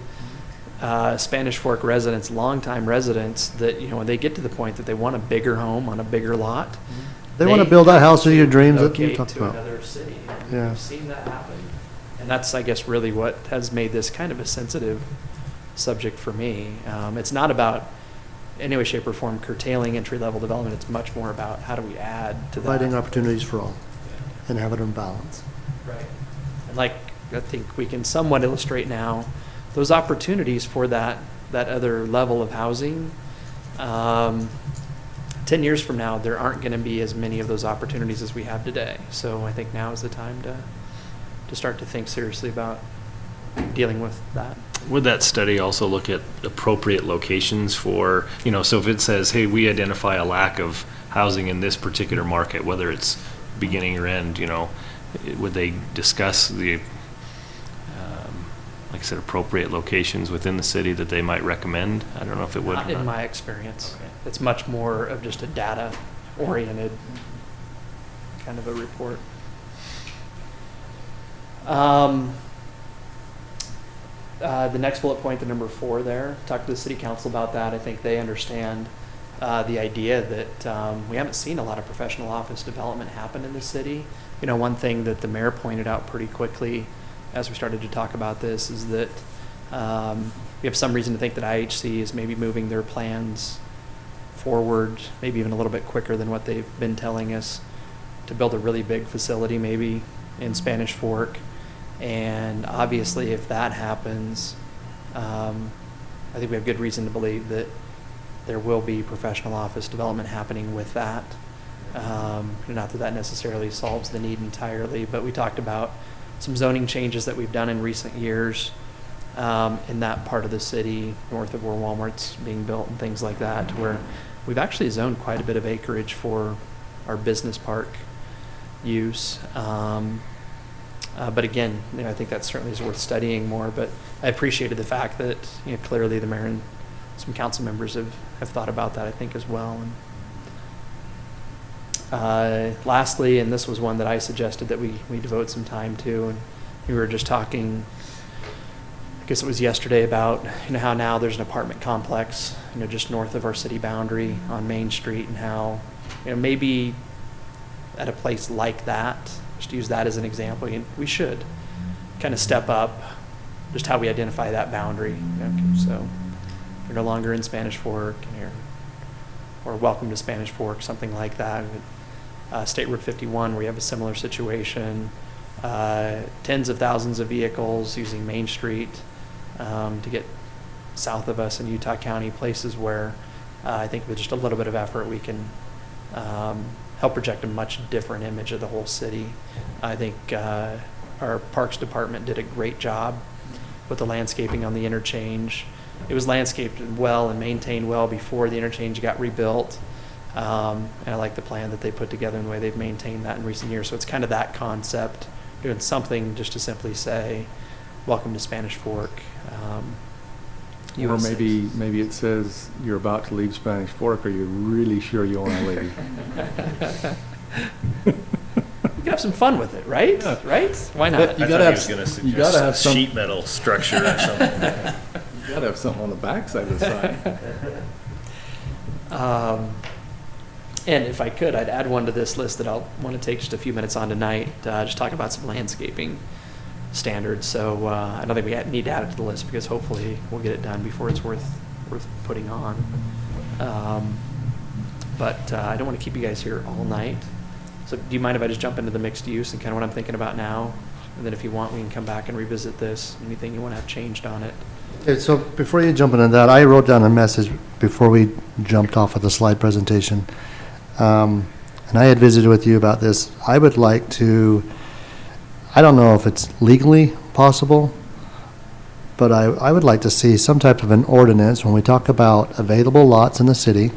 Spanish Fork residents, longtime residents, that when they get to the point that they want a bigger home on a bigger lot, they want to build that house of your dreams that you relocate talked to about. another city. Yeah. We've seen that happen, and that's, I guess, really what has made this kind of a sensitive subject for me. It's not about in any way, shape, or form curtailing entry-level development. It's much more about how do we add to that. Providing opportunities for all and have it in balance. Right. And like I think we can somewhat illustrate now, those opportunities for that other level of housing, 10 years from now, there aren't going to be as many of those opportunities as we have today. So I think now is the time to start to think seriously about dealing with that. Would that study also look at appropriate locations for, so if it says, hey, we identify a lack of housing in this particular market, whether it's beginning or end, would they discuss the, like I said, appropriate locations within the city that they might recommend? I don't know if it would. Not in my experience. Okay. It's much more of just a data-oriented kind of a report. The next bullet point, the number 4 there, talk to the city council about that. I think they understand the idea that we haven't seen a lot of professional office development happen in the city. One thing that the mayor pointed out pretty quickly as we started to talk about this is that we have some reason to think that IHC is maybe moving their plans forward, maybe even a little bit quicker than what they've been telling us, to build a really big facility maybe in Spanish Fork. And obviously, if that happens, I think we have good reason to believe that there will be professional office development happening with that. Not that necessarily solves the need entirely, but we talked about some zoning changes that we've done in recent years in that part of the city, north of where Walmart's being built and things like that, where we've actually zoned quite a bit of acreage for our business park use. But again, I think that certainly is worth studying more. But I appreciated the fact that clearly the mayor and some council members have thought about that, I think, as well. And lastly, and this was one that I suggested that we devote some time to, and we were just talking, I guess it was yesterday, about how now there's an apartment complex just north of our city boundary on Main Street, and how maybe at a place like that, just use that as an example, we should kind of step up just how we identify that boundary. So you're no longer in Spanish Fork, or welcome to Spanish Fork, something like that. State Route 51, where you have a similar situation, tens of thousands of vehicles using Main Street to get south of us in Utah County, places where I think with just a little bit of effort we can help project a much different image of the whole city. I think our Parks Department did a great job with the landscaping on the interchange. It was landscaped well and maintained well before the interchange got rebuilt. And I like the plan that they put together and the way they've maintained that in recent years. So it's kind of that concept, doing something just to simply say, welcome to Spanish Fork. Or US maybe it says you're about to leave Spanish Fork. Are you really sure you want to leave? You can have some fun with it, right? Right? Why not? You I thought gotta he have- was gonna you gotta suggest a have some- sheet metal structure or something. You gotta have something on the backside of the sign. And if I could, I'd add one to this list that I'll want to take just a few minutes on tonight, just talk about some landscaping standards. So I don't think we need to add it to the list because hopefully we'll get it done before it's worth putting on. But I don't want to keep you guys here all night. So do you mind if I just jump into the mixed use and kind of what I'm thinking about now? And then if you want, we can come back and revisit this, anything you want to have changed on it. Okay, so before you jump into that, I wrote down a message before we jumped off of the slide presentation. And I had visited with you about this. I would like to, I don't know if it's legally possible, but I would like to see some type of an ordinance when we talk about available lots in the city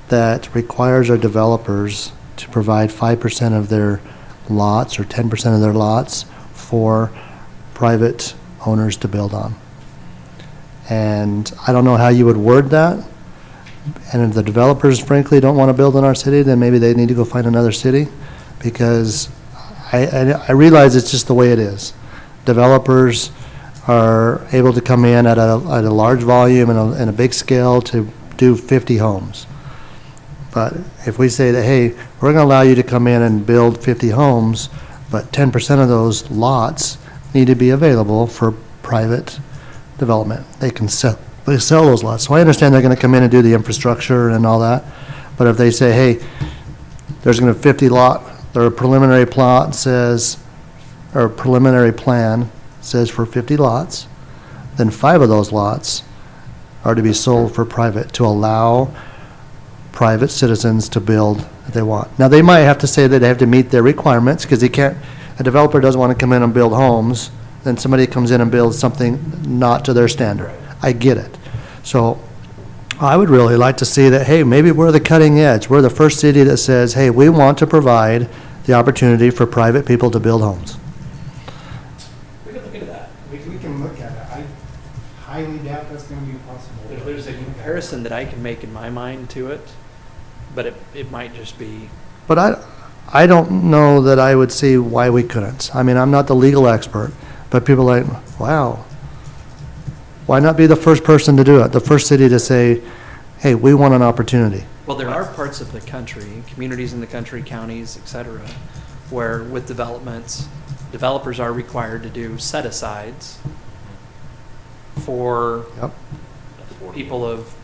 that requires our developers to provide 5% of their lots or 10% of their lots for private owners to build on. And I don't know how you would word that. And if the developers frankly don't want to build in our city, then maybe they need to go find another city, because I realize it's just the way it is. Developers are able to come in at a large volume and a big scale to do 50 homes. But if we say that, hey, we're going to allow you to come in and build 50 homes, but 10% of those lots need to be available for private development. They sell those lots. So I understand they're going to come in and do the infrastructure and all that. But if they say, hey, there's going to be 50 lot, their preliminary plot says, or preliminary plan says for 50 lots, then 5 of those lots are to be sold for private, to allow private citizens to build if they want. Now, they might have to say that they have to meet their requirements, because a developer doesn't want to come in and build homes, then somebody comes in and builds something not to their standard. I get it. So I would really like to see that, hey, maybe we're the cutting edge. We're the first city that says, hey, we want to provide the opportunity for private people to build homes. We could look into that. We can look at it. I highly doubt that's gonna be possible. There's a comparison that I can make in my mind to it, but it might just be, But I don't know that I would see why we couldn't. I mean, I'm not the legal expert, but people are like, wow, why not be the first person to do it? The first city to say, hey, we want an opportunity. well, there are parts of the country, communities in the country, counties, et cetera, where with developments, developers are required to do set-asides for Yep. people of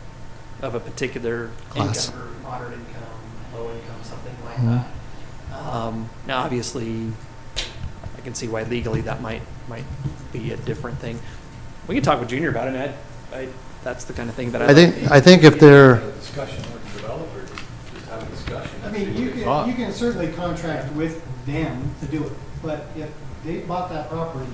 a particular Class. income, or moderate income, low income, something like Mhm. that. Now, obviously, I can see why legally that might be a different thing. We can talk with Junior about it, and that's the kind of thing that I think if they're, Discussion with the developers, just have a discussion. I mean, you can certainly contract with them to do it, but if they bought that property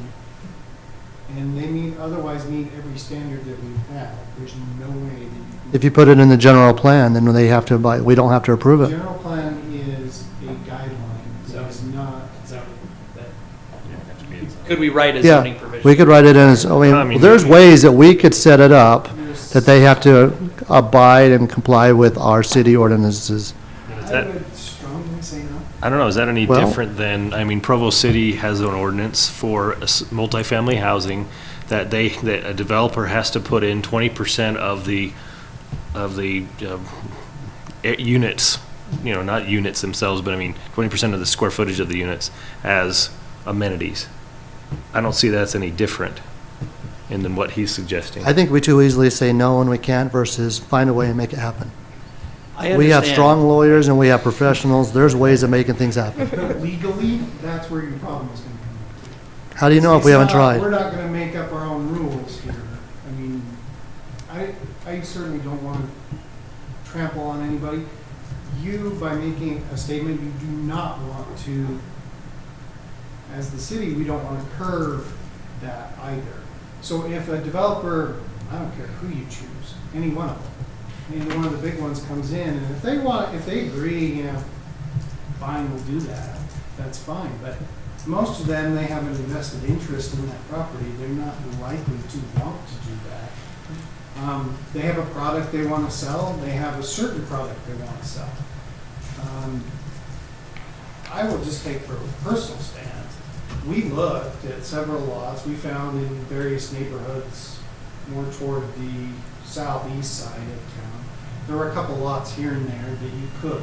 and they otherwise meet every standard that we have, there's no way that you can. if you put it in the general plan, then they have to buy, we don't have to approve The it. general plan is a guideline, it is not. Could we write a Yeah, zoning provision? we could write it in as, I I mean, mean- there's ways that we could set it up that they have to abide and comply with our city ordinances. Is I that- would strongly say no. I don't know, is that any Well- different than, I mean, Provo City has an ordinance for multifamily housing that a developer has to put in 20% of the units, not units themselves, but I mean, 20% of the square footage of the units as amenities. I don't see that's any different than what he's suggesting. I think we too easily say no and we can't versus find a way and make it happen. I We have understand. strong lawyers and we have professionals. There's ways of making things happen. But legally, that's where your problem is gonna come. How do you know if we haven't tried? We're not gonna make up our own rules here. I mean, I certainly don't wanna trample on anybody, you, by making a statement, you do not want to, as the city, we don't want to curve that either. So if a developer, I don't care who you choose, any one of them, any one of the big ones comes in, and if they agree, you know, fine, we'll do that, that's fine. But most of them, they have an invested interest in that property. They're not likely to want to do that. They have a product they want to sell. They have a certain product they want to sell. I will just take for a personal stand. We looked at several lots. We found in various neighborhoods more toward the southeast side of town. There were a couple lots here and there that you could.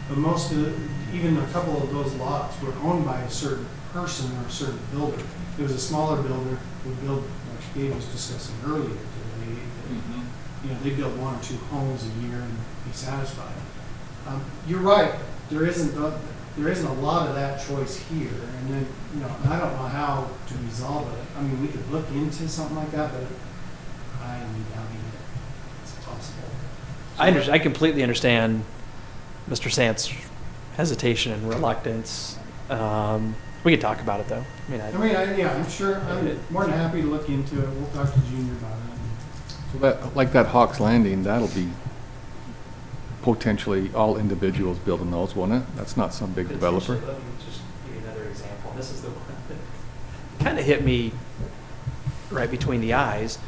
But most of, even a couple of those lots were owned by a certain person or a certain builder. It was a smaller builder who built, like Dave was discussing earlier today, you know, they build 1 or 2 homes a year and be satisfied. You're right. There isn't a lot of that choice here, and then, you know, I don't know how to resolve it. I mean, we could look into something like that, but I doubt it's possible. I completely understand Mr. Sant's hesitation and reluctance. We could talk about it though. I'm sure, I'm more than happy to look into it. We'll talk to Junior about it. So that, like that Hawks Landing, that'll be potentially all individuals building those, won't it? That's not some big developer. Let me just give you another example. This is the one that kind of hit me right between the eyes.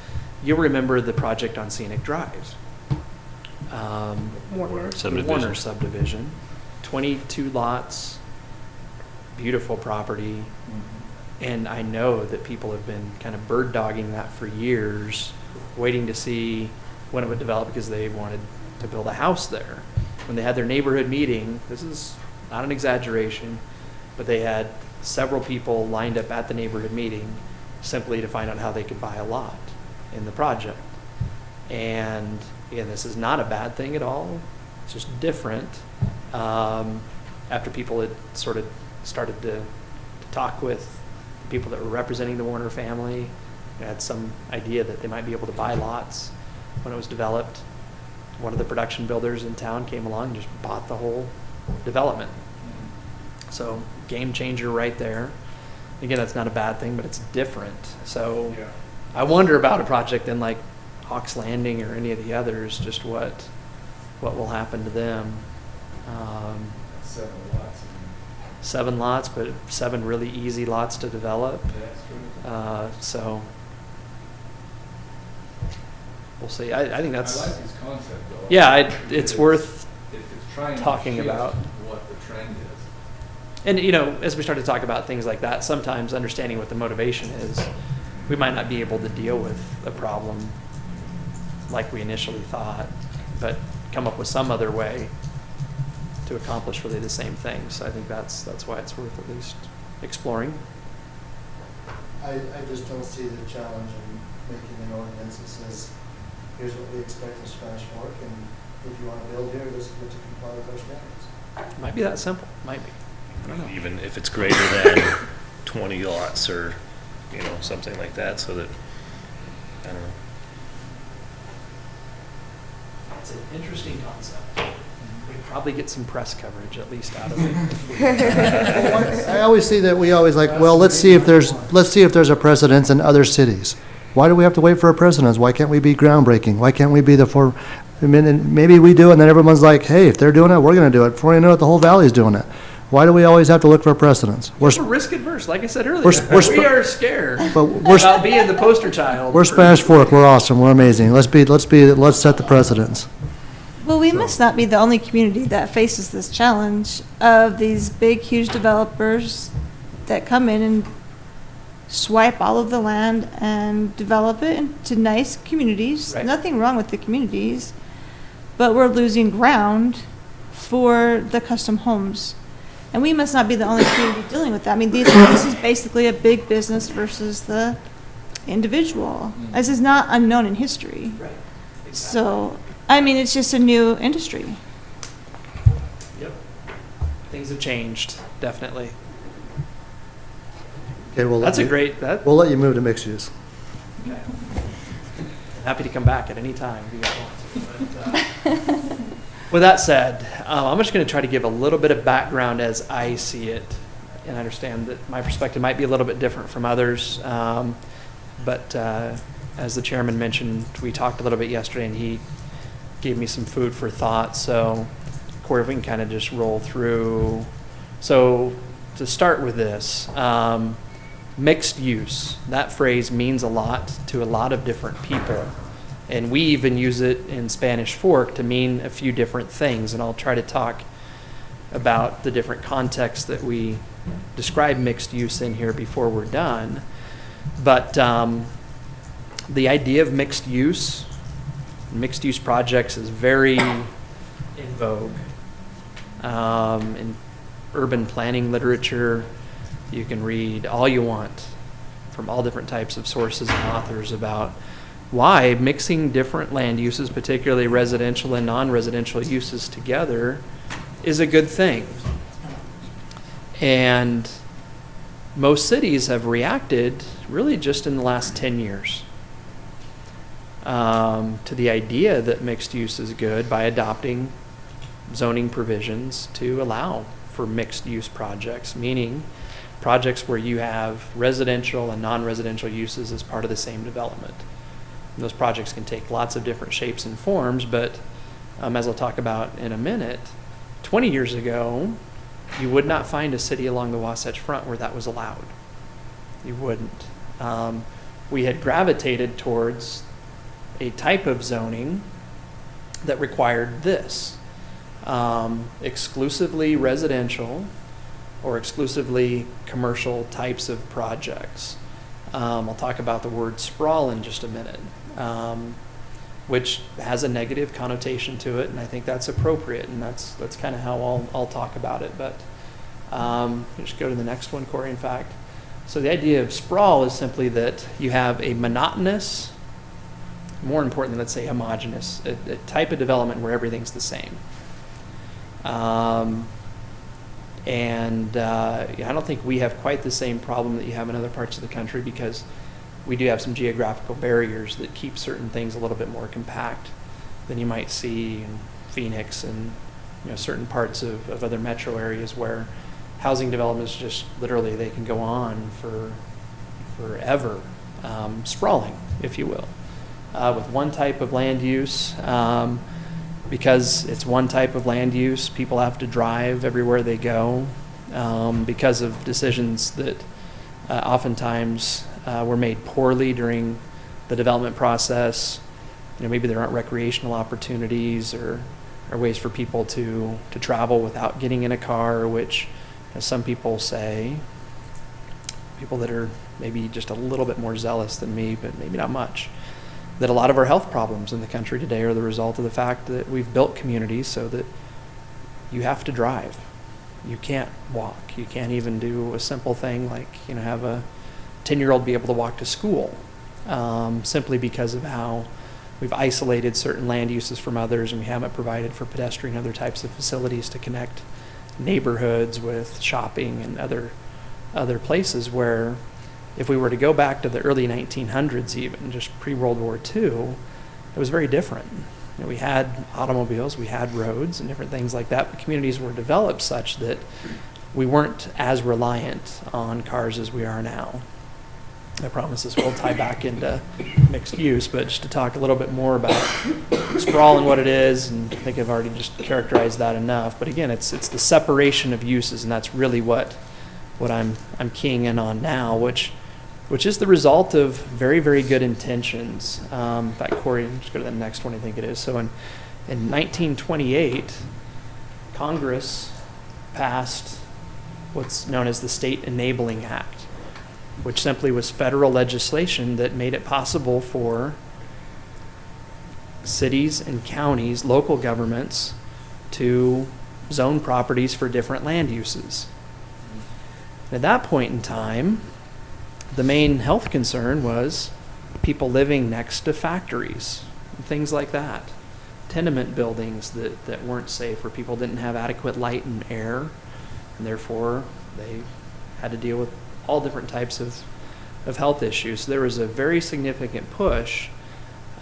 You'll remember the project on Scenic Drive. Warner. Warner subdivision, 22 lots, beautiful property. And I know that people have been kind of bird dogging that for years, waiting to see when it would develop because they wanted to build a house there. When they had their neighborhood meeting, this is not an exaggeration, but they had several people lined up at the neighborhood meeting simply to find out how they could buy a lot in the project. And again, this is not a bad thing at all. It's just different. After people had sort of started to talk with the people that were representing the Warner family, they had some idea that they might be able to buy lots when it was developed. One of the production builders in town came along and just bought the whole development. So game changer right there. Again, that's not a bad thing, but it's different. So I wonder about a project in like Hawks Landing or any of the others, just what will happen to them. 7 lots. 7 lots, but 7 really easy lots to develop. So we'll see. I think that's. I like his concept though. Yeah, it's worth It's trying to talking shift about. what the trend is. And, you know, as we start to talk about things like that, sometimes understanding what the motivation is, we might not be able to deal with a problem like we initially thought, but come up with some other way to accomplish really the same thing. So I think that's why it's worth at least exploring. I just don't see the challenge in making an ordinance that says, here's what we expect in Spanish Fork, and if you want to build here, this is what to comply with our standards. It might be that simple. Might be. I don't know. Even if it's greater than 20 lots or, you know, something like that, so that, I don't know. It's an interesting concept. We'd probably get some press coverage at least out of it. I always see that we always like, well, let's see if there's a precedence in other cities. Why do we have to wait for a precedence? Why can't we be groundbreaking? Why can't we be maybe we do, and then everyone's like, hey, if they're doing it, we're going to do it. Before you know it, the whole valley's doing it. Why do we always have to look for a precedence? We're risk adverse, like I said earlier. We're we are scared But about being the poster child. We're Spanish Fork. We're awesome. We're amazing. Let's set the precedence. Well, we must not be the only community that faces this challenge of these big, huge developers that come in and swipe all of the land and develop it into nice communities. Right. Nothing wrong with the communities, but we're losing ground for the custom homes. And we must not be the only community dealing with that. I mean, this is basically a big business versus the individual. This is not unknown in history. Right. Exactly. So, I mean, it's just a new industry. Yep. Things have changed, definitely. Okay, we'll That's a great. We'll let you move to mixed use. Happy to come back at any time if you guys want. But, With that said, I'm just going to try to give a little bit of background as I see it, and I understand that my perspective might be a little bit different from others. But as the chairman mentioned, we talked a little bit yesterday, and he gave me some food for thought. So, Corey, if we can kind of just roll through. So, to start with this, mixed use. That phrase means a lot to a lot of different people. And we even use it in Spanish Fork to mean a few different things. And I'll try to talk about the different contexts that we describe mixed use in here before we're done. But the idea of mixed use projects is very in vogue. In urban planning literature, you can read all you want from all different types of sources and authors about why mixing different land uses, particularly residential and non-residential uses together, is a good thing. And most cities have reacted really just in the last 10 years to the idea that mixed use is good by adopting zoning provisions to allow for mixed use projects, meaning projects where you have residential and non-residential uses as part of the same development. And those projects can take lots of different shapes and forms, but as I'll talk about in a minute, 20 years ago, you would not find a city along the Wasatch Front where that was allowed. You wouldn't. We had gravitated towards a type of zoning that required this. Exclusively residential or exclusively commercial types of projects. I'll talk about the word sprawl in just a minute, which has a negative connotation to it, and I think that's appropriate, and that's kind of how I'll talk about it. But just go to the next one, Corey, in fact. So the idea of sprawl is simply that you have a monotonous, more importantly, let's say homogeneous, a type of development where everything's the same. I don't think we have quite the same problem that you have in other parts of the country, because we do have some geographical barriers that keep certain things a little bit more compact than you might see in Phoenix and certain parts of other metro areas where housing developments just literally they can go on for forever, sprawling, if you will, with one type of land use. Because it's one type of land use, people have to drive everywhere they go because of decisions that oftentimes were made poorly during the development process. Maybe there aren't recreational opportunities or ways for people to travel without getting in a car, which, as some people say, people that are maybe just a little bit more zealous than me, but maybe not much, that a lot of our health problems in the country today are the result of the fact that we've built communities so that you have to drive. You can't walk. You can't even do a simple thing like, have a 10-year-old be able to walk to school, simply because of how we've isolated certain land uses from others, and we haven't provided for pedestrian and other types of facilities to connect neighborhoods with shopping and other places where, if we were to go back to the early 1900s, even just pre-World War II, it was very different. We had automobiles, we had roads and different things like that, but communities were developed such that we weren't as reliant on cars as we are now. I promise this will tie back into mixed use, but just to talk a little bit more about sprawl and what it is, and I think I've already just characterized that enough. But again, it's the separation of uses, and that's really what I'm keying in on now, which is the result of very, very good intentions. In fact, Corey, just go to the next one, I think it is. So in 1928, Congress passed what's known as the State Enabling Act, which simply was federal legislation that made it possible for cities and counties, local governments, to zone properties for different land uses. And at that point in time, the main health concern was people living next to factories and things like that. Tenement buildings that weren't safe, where people didn't have adequate light and air, and therefore they had to deal with all different types of health issues. So there was a very significant push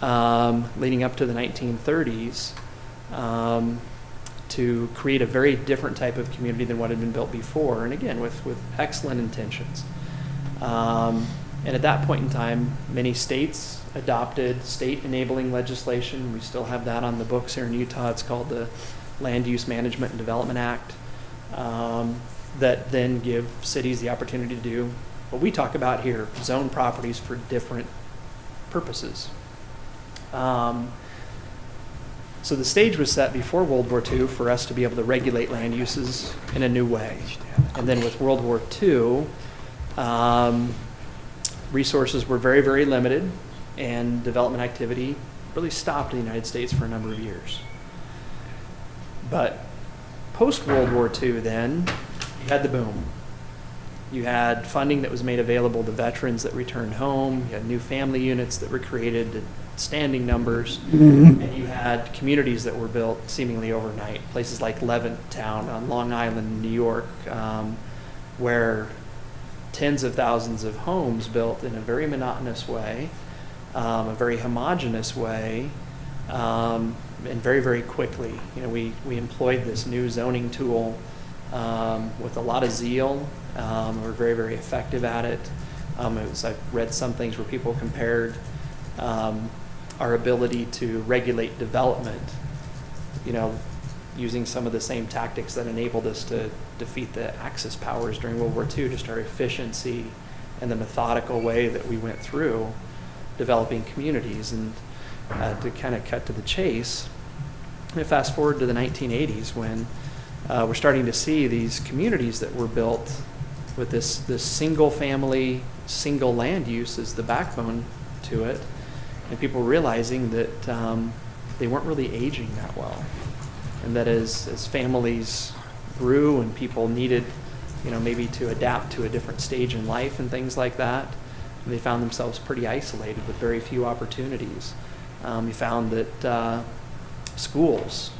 leading up to the 1930s to create a very different type of community than what had been built before, and again, with excellent intentions. And at that point in time, many states adopted state enabling legislation. We still have that on the books here in Utah. It's called the Land Use Management and Development Act, that then give cities the opportunity to do what we talk about here, zone properties for different purposes. So the stage was set before World War II for us to be able to regulate land uses in a new way. And then with World War II, resources were very, very limited, and development activity really stopped in the United States for a number of years. But post-World War II then, you had the boom. You had funding that was made available to veterans that returned home. You had new family units that were created in standing numbers. And you had communities that were built seemingly overnight. Places like Levittown on Long Island, New York, where tens of thousands of homes built in a very monotonous way, a very homogeneous way, and very, very quickly. You know, we employed this new zoning tool with a lot of zeal. We're very, very effective at it. I've read some things where people compared our ability to regulate development, you know, using some of the same tactics that enabled us to defeat the Axis powers during World War II, just our efficiency and the methodical way that we went through developing communities. And to kind of cut to the chase, fast forward to the 1980s when we're starting to see these communities that were built with this single family, single land use as the backbone to it, and people realizing that they weren't really aging that well. And that as families grew and people needed, you know, maybe to adapt to a different stage in life and things like that, they found themselves pretty isolated with very few opportunities. We found that schools,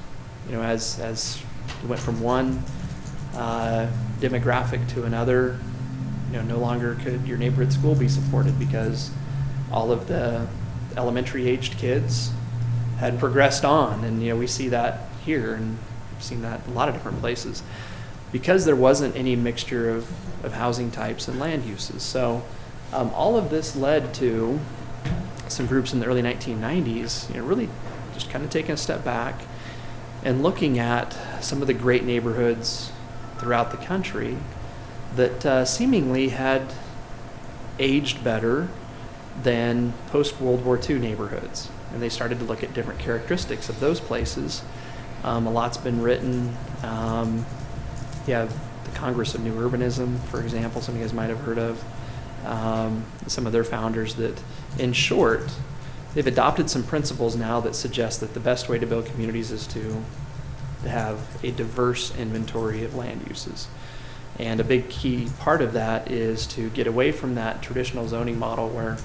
you know, as you went from one demographic to another, you know, no longer could your neighborhood school be supported because all of the elementary aged kids had progressed on. And, you know, we see that here, and we've seen that in a lot of different places because there wasn't any mixture of housing types and land uses. So all of this led to some groups in the early 1990s, you know, really just kind of taking a step back and looking at some of the great neighborhoods throughout the country that seemingly had aged better than post-World War II neighborhoods. And they started to look at different characteristics of those places. A lot's been written. You have the Congress of New Urbanism, for example, some of you guys might have heard of. Some of their founders that, in short, they've adopted some principles now that suggest that the best way to build communities is to have a diverse inventory of land uses. And a big key part of that is to get away from that traditional zoning model where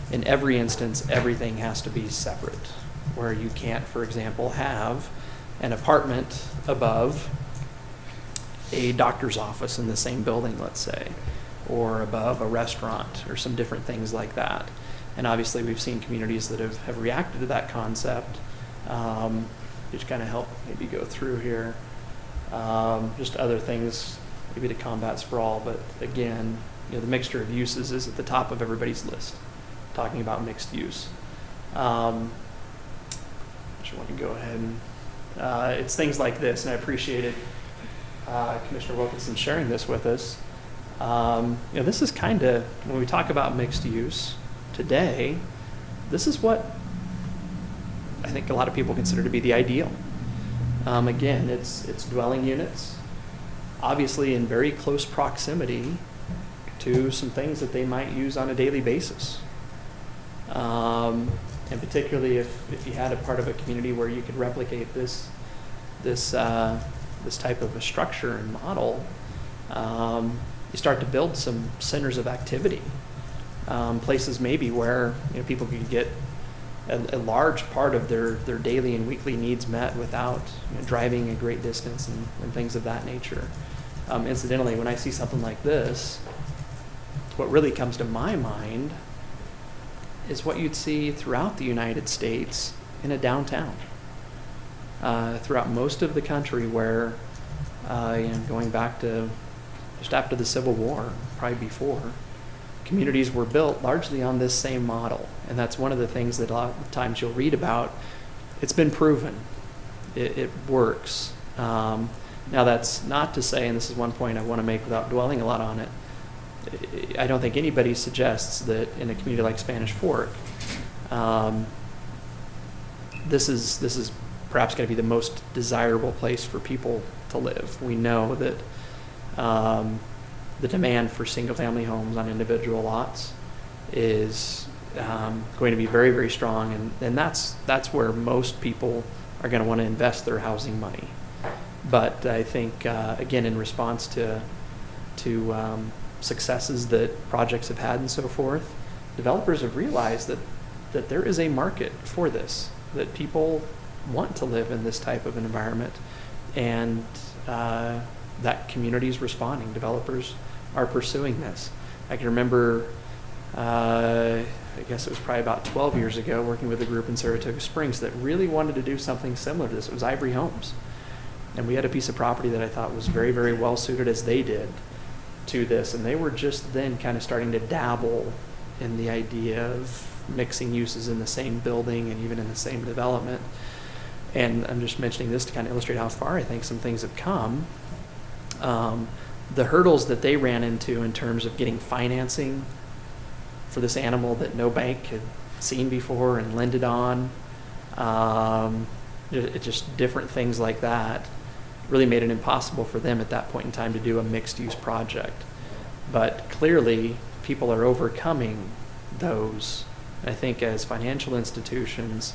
in every instance everything has to be separate, where you can't, for example, have an apartment above a doctor's office in the same building, let's say, or above a restaurant or some different things like that. And obviously we've seen communities that have reacted to that concept. Just kind of help maybe go through here. Just other things maybe to combat sprawl, but again, you know, the mixture of uses is at the top of everybody's list, talking about mixed use. Just want to go ahead and, it's things like this, and I appreciate it, Commissioner Wilkinson sharing this with us. You know, this is kind of, when we talk about mixed use today, this is what I think a lot of people consider to be the ideal. Again, it's dwelling units, obviously in very close proximity to some things that they might use on a daily basis. And particularly if you had a part of a community where you could replicate this type of a structure and model, you start to build some centers of activity, places maybe where, you know, people could get a large part of their daily and weekly needs met without, you know, driving a great distance and things of that nature. Incidentally, when I see something like this, what really comes to my mind is what you'd see throughout the United States in a downtown. throughout most of the country where, going back to just after the Civil War, probably before, communities were built largely on this same model. And that's one of the things that a lot of times you'll read about. It's been proven. It works. Now that's not to say, and this is one point I want to make without dwelling a lot on it, I don't think anybody suggests that in a community like Spanish Fork, this is perhaps going to be the most desirable place for people to live. We know that the demand for single-family homes on individual lots is going to be very, very strong, and that's where most people are going to want to invest their housing money. But I think, again, in response to successes that projects have had and so forth, developers have realized that there is a market for this, that people want to live in this type of an environment, and that community is responding. Developers are pursuing this. I can remember, I guess it was probably about 12 years ago, working with a group in Saratoga Springs that really wanted to do something similar to this. It was Ivory Homes. And we had a piece of property that I thought was very, very well suited, as they did, to this. And they were just then kind of starting to dabble in the idea of mixing uses in the same building and even in the same development. And I'm just mentioning this to kind of illustrate how far I think some things have come. The hurdles that they ran into in terms of getting financing for this animal that no bank had seen before and lended on, just different things like that, really made it impossible for them at that point in time to do a mixed-use project. But clearly, people are overcoming those. I think as financial institutions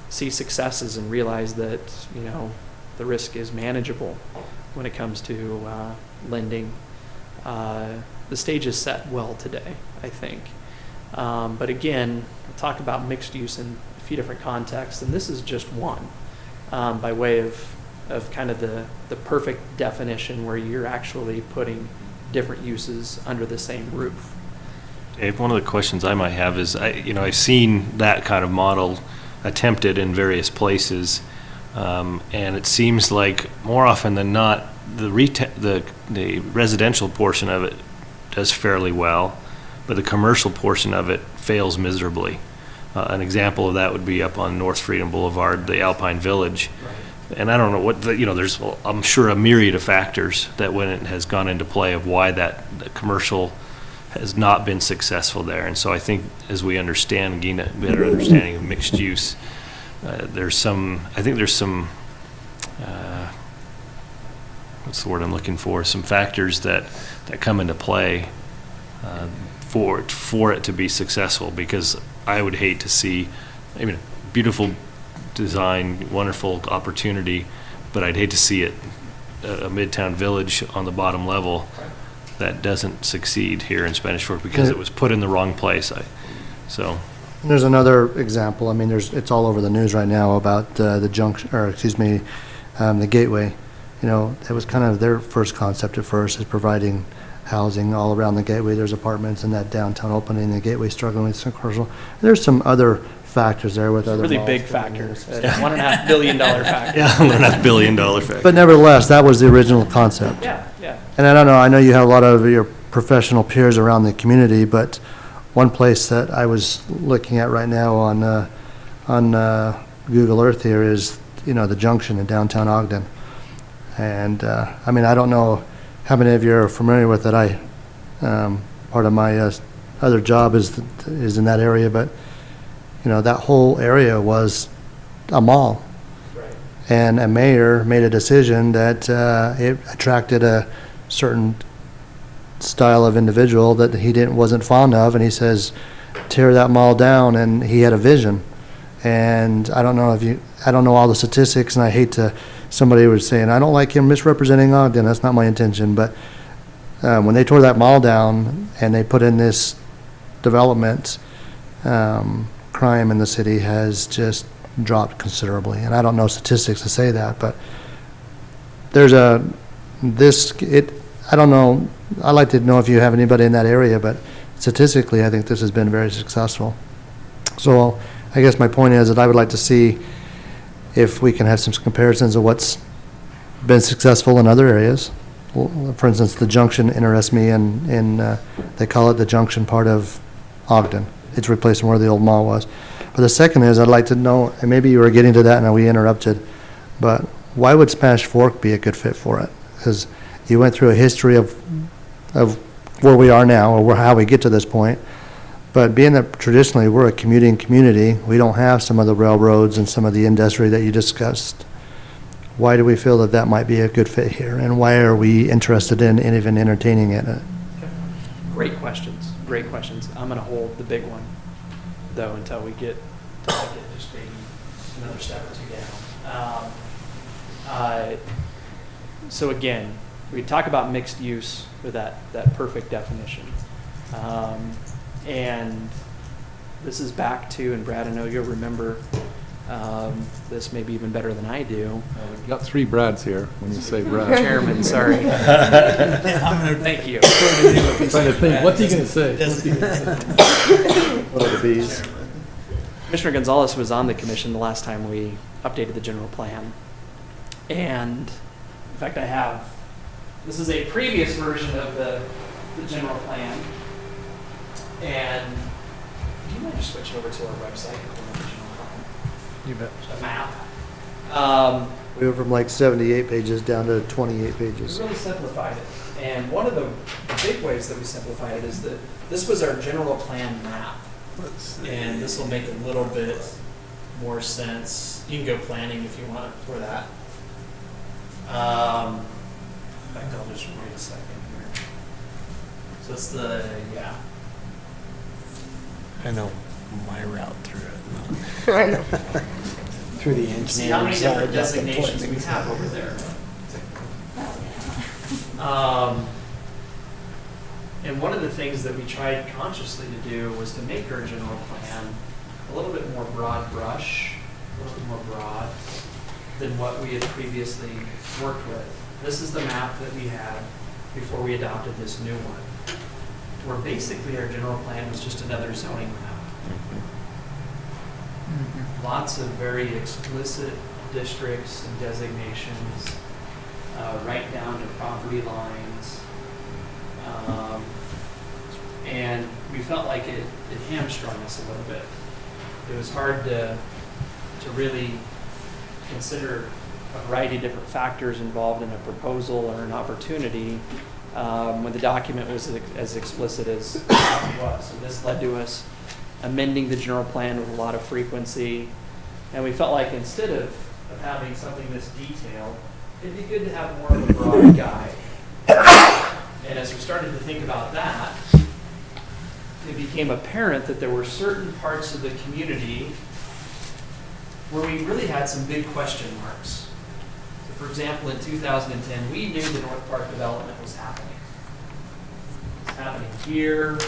see successes and realize that, the risk is manageable when it comes to lending, the stage is set well today, I think. But again, we'll talk about mixed use in a few different contexts, and this is just one, by way of kind of the perfect definition where you're actually putting different uses under the same roof. Dave, one of the questions I might have is, I've seen that kind of model attempted in various places, and it seems like more often than not, the residential portion of it does fairly well, but the commercial portion of it fails miserably. An example of that would be up on North Freedom Boulevard, the Alpine Village. And I don't know what, there's, I'm sure, a myriad of factors that when it has gone into play of why that commercial has not been successful there. And so I think as we understand, gain a better understanding of mixed use, there's some what's the word I'm looking for? Some factors that come into play for it to be successful, because I would hate to see, beautiful design, wonderful opportunity, but I'd hate to see it a Midtown Village on the bottom level that doesn't succeed here in Spanish Fork because it was put in the wrong place. There's another example. It's all over the news right now about the Gateway. It was kind of their first concept at first, is providing housing all around the Gateway. There's apartments in that downtown opening, the Gateway struggling with some commercial. There's some other factors there with other really malls. big factors. $1.5 billion factor. Yeah, $1.5 billion factor. But nevertheless, that was the original concept. Yeah. And I don't know, I know you have a lot of your professional peers around the community, but one place that I was looking at right now on Google Earth here is, the Junction in downtown Ogden. And, I don't know how many of you are familiar with it. Part of my other job is in that area, but, that whole area was a mall. Right. And a mayor made a decision that it attracted a certain style of individual that he wasn't fond of, and he says, tear that mall down, and he had a vision. And I don't know all the statistics, and I hate to, somebody was saying, I don't like him misrepresenting Ogden, that's not my intention, but when they tore that mall down and they put in this development, crime in the city has just dropped considerably. And I don't know statistics to say that, but there's I don't know, I'd like to know if you have anybody in that area, but statistically, I think this has been very successful. So I guess my point is that I would like to see if we can have some comparisons of what's been successful in other areas. Well, for instance, the Junction interests me they call it the Junction part of Ogden. It's replacing where the old mall was. But the second is, I'd like to know, and maybe you were getting to that and we interrupted, but why would Spanish Fork be a good fit for it? Because you went through a history of where we are now, or how we get to this point. But being that traditionally we're a commuting community, we don't have some of the railroads and some of the industry that you discussed. Why do we feel that that might be a good fit here? And why are we interested in even entertaining it? Great questions, great questions. I'm gonna hold the big one, though, until we get just maybe another step or two down. So again, we talk about mixed use with that perfect definition. And this is back to, and Brad, I know you'll remember this maybe even better than I do. We've got 3 Brads here when you say Brad. Chairman, sorry. Thank you. Trying to think, what's he going to say? What are the bees? Commissioner Gonzalez was on the commission the last time we updated the general plan. And in fact, this is a previous version of the general plan. And do you mind just switching over to our website? You bet. A map. We went from like 78 pages down to 28 We pages. really simplified it. And one of the big ways that we simplified it is that this was our general plan map. And this will make a little bit more sense. You can go planning if you want for that. In fact, I'll just wait a second here. So it's I know my route through it. I know. Through the See how many engineering side. different not the designations we planning have side. over there. And one of the things that we tried consciously to do was to make our general plan a little bit more broad brush, a little bit more broad than what we had previously worked with. This is the map that we had before we adopted this new one, where basically our general plan was just another zoning map. Lots of very explicit districts and designations, right down to property lines. And we felt like it hamstrung us a little bit. It was hard to really consider a variety of different factors involved in a proposal or an opportunity when the document was as explicit as it was. So this led to us amending the general plan with a lot of frequency. And we felt like instead of having something this detailed, it'd be good to have more of a broad guide. And as we started to think about that, it became apparent that there were certain parts of the community where we really had some big question marks. So for example, in 2010, we knew the North Park development was happening. It's happening here.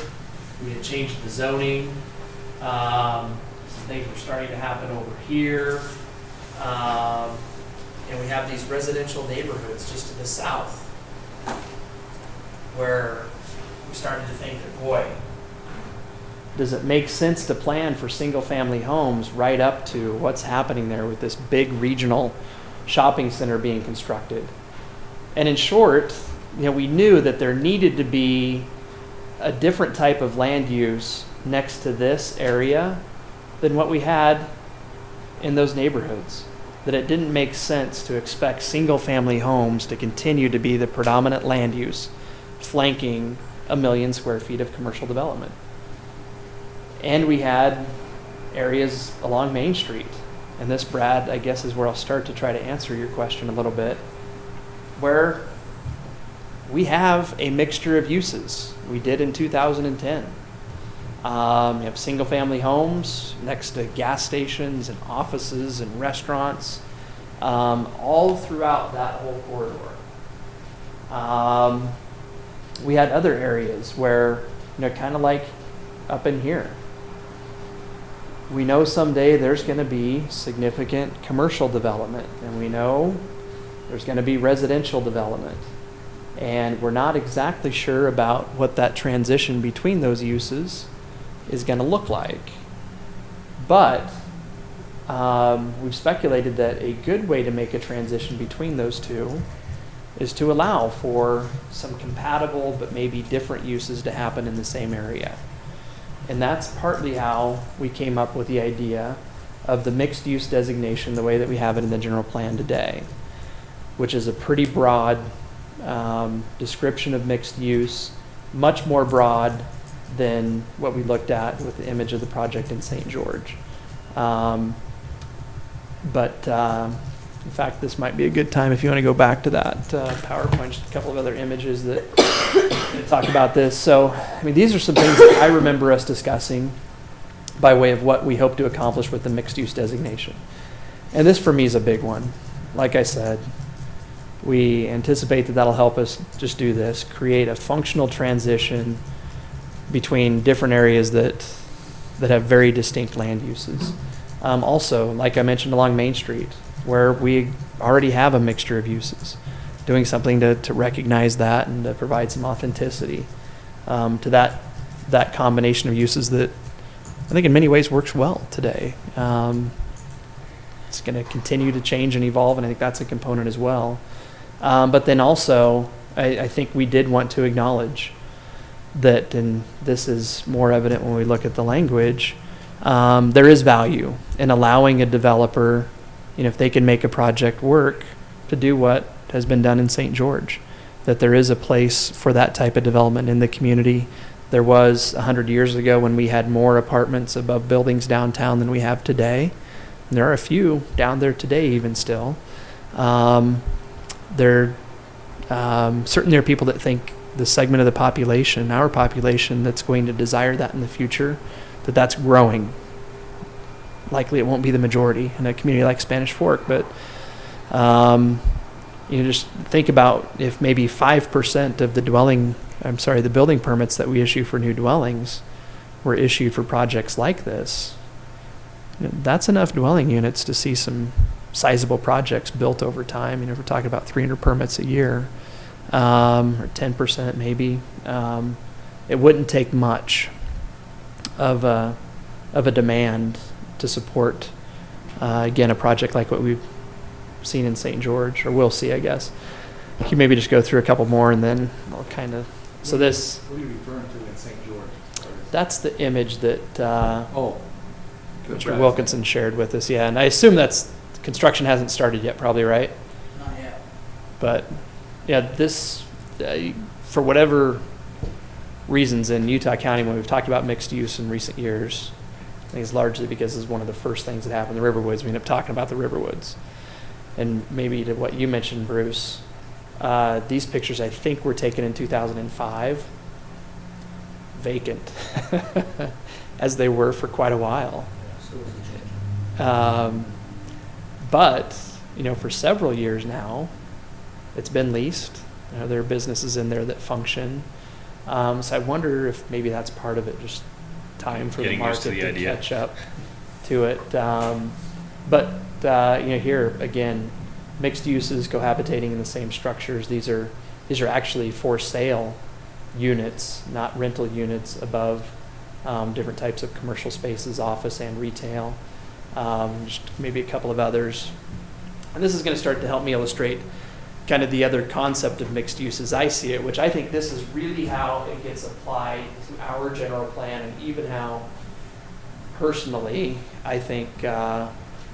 We had changed the zoning. Some things were starting to happen over here. And we have these residential neighborhoods just to the south where we started to think that, boy, does it make sense to plan for single-family homes right up to what's happening there with this big regional shopping center being constructed? And in short, we knew that there needed to be a different type of land use next to this area than what we had in those neighborhoods. That it didn't make sense to expect single-family homes to continue to be the predominant land use, flanking 1 million square feet of commercial development. And we had areas along Main Street. And this, Brad, I guess is where I'll start to try to answer your question a little bit, where we have a mixture of uses. We did in 2010. You have single-family homes next to gas stations and offices and restaurants, all throughout that whole corridor. We had other areas where, kind of like up in here, we know someday there's going to be significant commercial development, and we know there's going to be residential development. And we're not exactly sure about what that transition between those uses is going to look like. But we've speculated that a good way to make a transition between those two is to allow for some compatible but maybe different uses to happen in the same area. And that's partly how we came up with the idea of the mixed use designation the way that we have it in the general plan today, which is a pretty broad description of mixed use, much more broad than what we looked at with the image of the project in St. George. In fact, this might be a good time if you want to go back to that PowerPoint, just a couple of other images that talk about this. So, I mean, these are some things that I remember us discussing by way of what we hope to accomplish with the mixed use designation. And this for me is a big one. Like I said, we anticipate that that'll help us just do this, create a functional transition between different areas that have very distinct land uses. Also, like I mentioned along Main Street, where we already have a mixture of uses, doing something to recognize that and to provide some authenticity to that combination of uses that I think in many ways works well today. It's going to continue to change and evolve, and I think that's a component as well. But then also, I think we did want to acknowledge that, and this is more evident when we look at the language, there is value in allowing a developer, if they can make a project work, to do what has been done in St. George, that there is a place for that type of development in the community. There was 100 years ago when we had more apartments above buildings downtown than we have today. And there are a few down there today even still. Certainly are people that think the segment of the population, our population, that's going to desire that in the future, that's growing. Likely it won't be the majority in a community like Spanish Fork, but just think about if maybe 5% of the building permits that we issue for new dwellings were issued for projects like this. That's enough dwelling units to see some sizable projects built over time. We're talking about 300 permits a year, or 10% maybe. It wouldn't take much of a demand to support, again, a project like what we've seen in St. George, or will see, I guess. Can you maybe just go through a couple more and then I'll kind of, so this. What are you referring to in St. George? That's the image that Mr. Wilkinson shared with us, yeah, and I assume construction hasn't started yet, probably, right? Not yet. But, yeah, this, for whatever reasons in Utah County, when we've talked about mixed use in recent years, I think it's largely because it's one of the first things that happened in the Riverwoods. We end up talking about the Riverwoods. And maybe to what you mentioned, Bruce, these pictures I think were taken in 2005, vacant, as they were for quite a while. But, for several years now, it's been leased. There are businesses in there that function. So I wonder if maybe that's part of it, just time for the market to catch up to it. Here again, mixed uses cohabitating in the same structures. These are actually for sale units, not rental units above different types of commercial spaces, office and retail. Just maybe a couple of others. And this is going to start to help me illustrate kind of the other concept of mixed use as I see it, which I think this is really how it gets applied to our general plan, and even how personally I think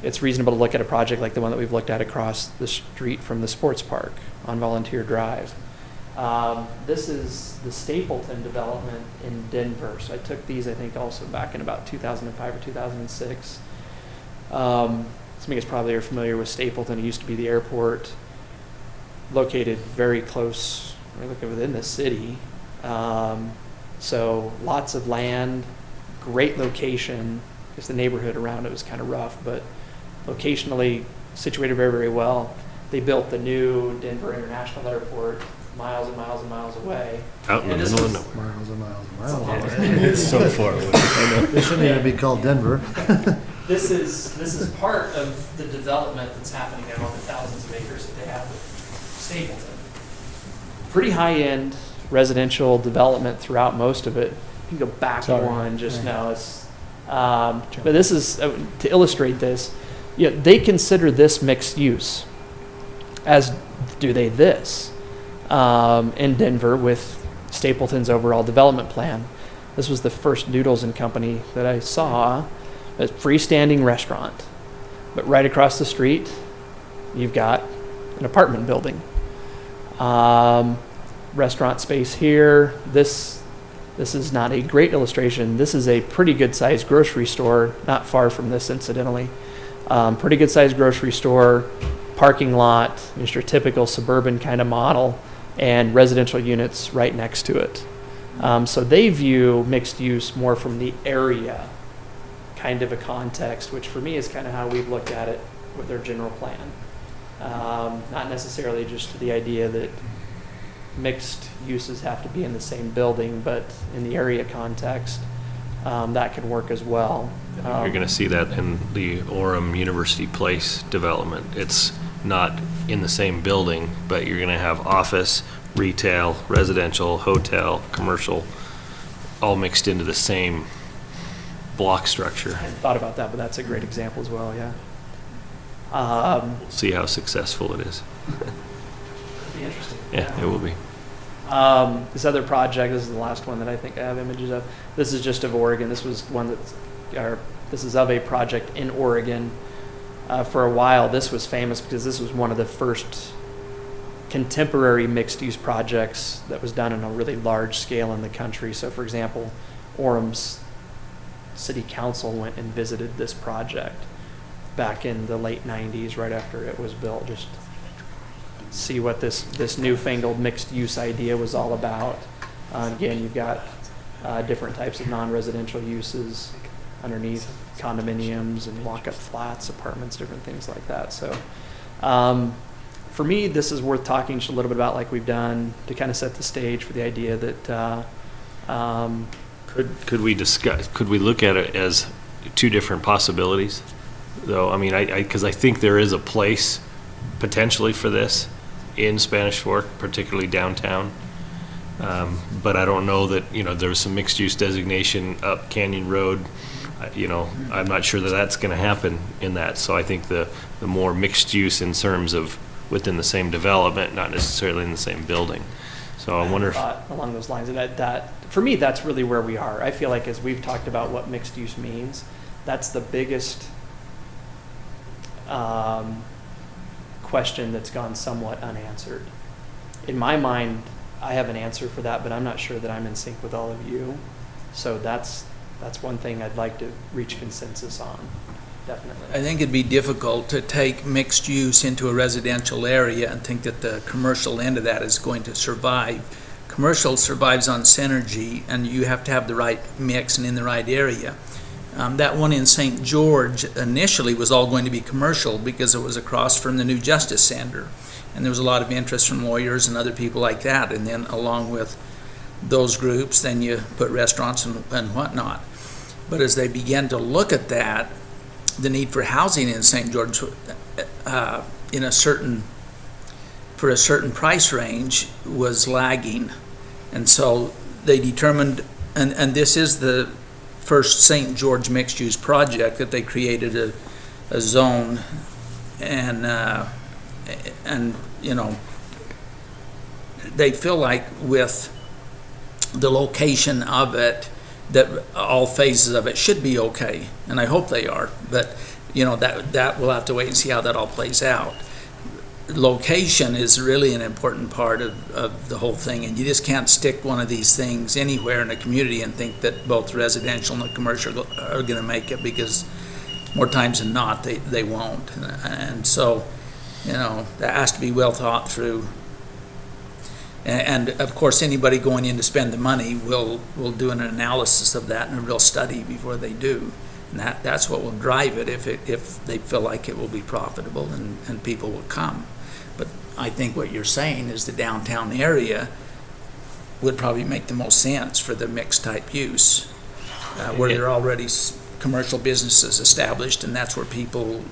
it's reasonable to look at a project like the one that we've looked at across the street from the sports park on Volunteer Drive. This is the Stapleton development in Denver. So I took these, I think, also back in about 2005 or 2006. Some of you guys probably are familiar with Stapleton. It used to be the airport, located very close, within the city. So lots of land, great location. I guess the neighborhood around it was kind of rough, but locationally situated very, very well. They built the new Denver International Airport miles and miles and miles away. Out in the middle of nowhere. Miles and miles and miles. It's so far away. It shouldn't even be called Denver. This is part of the development that's happening now on the thousands of acres that they have with Stapleton. Pretty high-end residential development throughout most of it. You can go back one, just now it's But this is, to illustrate this, they consider this mixed use, as do they this, in Denver with Stapleton's overall development plan. This was the first Noodles and Company that I saw, a freestanding restaurant. But right across the street, you've got an apartment building. Restaurant space here. This is not a great illustration. This is a pretty good sized grocery store, not far from this incidentally. Pretty good sized grocery store, parking lot, just your typical suburban kind of model, and residential units right next to it. So they view mixed use more from the area kind of a context, which for me is kind of how we've looked at it with our general plan. Not necessarily just the idea that mixed uses have to be in the same building, but in the area context, that can work as well. You're going to see that in the Orem University Place development. It's not in the same building, but you're going to have office, retail, residential, hotel, commercial, all mixed into the same block structure. I hadn't thought about that, but that's a great example as well, yeah. See how successful it is. Be interesting. Yeah, it will be. This other project, this is the last one that I think I have images of. This is just of Oregon. This was one this is of a project in Oregon. For a while, this was famous because this was one of the first contemporary mixed-use projects that was done on a really large scale in the country. So, for example, Orem's city council went and visited this project back in the late 90s, right after it was built, just see what this newfangled mixed-use idea was all about. Again, you've got different types of non-residential uses underneath, condominiums and walk-up flats, apartments, different things like that. So for me, this is worth talking just a little bit about, like we've done, to kind of set the stage for the idea that Could we discuss, could we look at it as two different possibilities, though? I mean, because I think there is a place potentially for this in Spanish Fork, particularly downtown. But I don't know that, there's some mixed-use designation up Canyon Road. I'm not sure that that's going to happen in that. So I think the more mixed use in terms of within the same development, not necessarily in the same building. So I wonder if, along those lines, that for me, that's really where we are. I feel like as we've talked about what mixed use means, that's the biggest question that's gone somewhat unanswered. In my mind, I have an answer for that, but I'm not sure that I'm in sync with all of you. So that's one thing I'd like to reach consensus on, definitely. I think it'd be difficult to take mixed use into a residential area and think that the commercial end of that is going to survive. Commercial survives on synergy, and you have to have the right mix and in the right area. That one in St. George initially was all going to be commercial because it was across from the new Justice Center. And there was a lot of interest from lawyers and other people like that. And then along with those groups, then you put restaurants and whatnot. But as they began to look at that, the need for housing in St. George for a certain price range was lagging. And so they determined, and this is the first St. George mixed-use project, that they created a zone and they feel like with the location of it, that all phases of it should be okay, and I hope they are, but that we'll have to wait and see how that all plays out. Location is really an important part of the whole thing, and you just can't stick one of these things anywhere in a community and think that both residential and the commercial are going to make it, because more times than not they won't. And so that has to be well thought through. And of course, anybody going in to spend the money will do an analysis of that and a real study before they do. And that's what will drive it if they feel like it will be profitable and people will come. But I think what you're saying is the downtown area would probably make the most sense for the mixed type use, where there are already commercial businesses established, and that's where people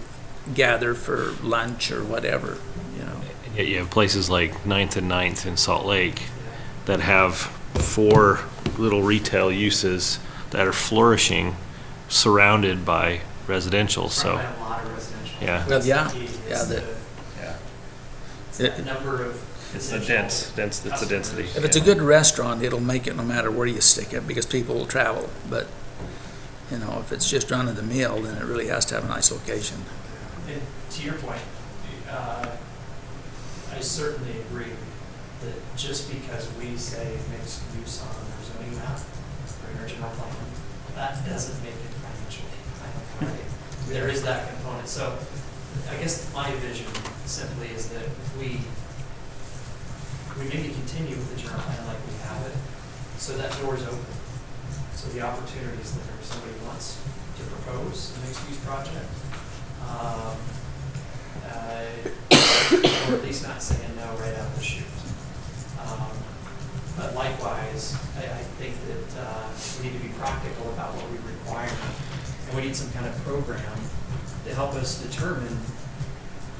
gather for lunch or whatever. Yet you have places like 9th and 9th in Salt Lake that have 4 little retail uses that are flourishing surrounded by residential, so, Surrounded by a lot of residential. yeah. Well, yeah, It's yeah, the- Yeah. It's the number of. It's the it's the density. If it's a good restaurant, it'll make it no matter where you stick it, because people will travel. But, you know, if it's just run of the mill, then it really has to have a nice location. And to your point, I certainly agree that just because we say mixed use on our zoning map or our general plan, that doesn't make it financial. Right? There is that component. So I guess my vision simply is that we maybe continue with the general plan like we have it, so that door's open. So the opportunities that if somebody wants to propose a mixed-use project, or at least not saying no right out the chute. But likewise, I think that we need to be practical about what we require, and we need some kind of program to help us determine,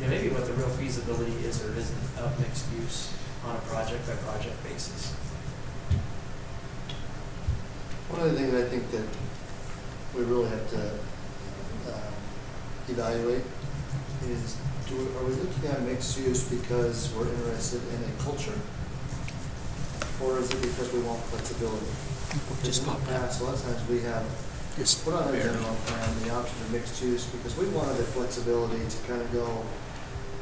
maybe what the real feasibility is or isn't of mixed use on a project-by-project basis. One of the things I think that we really have to evaluate is, are we looking at mixed use because we're interested in a culture? Or is it because we want flexibility? Just In the popped up. past, a lot of times we have Just put on a barely. general plan the option of mixed use because we wanted the flexibility to kind of go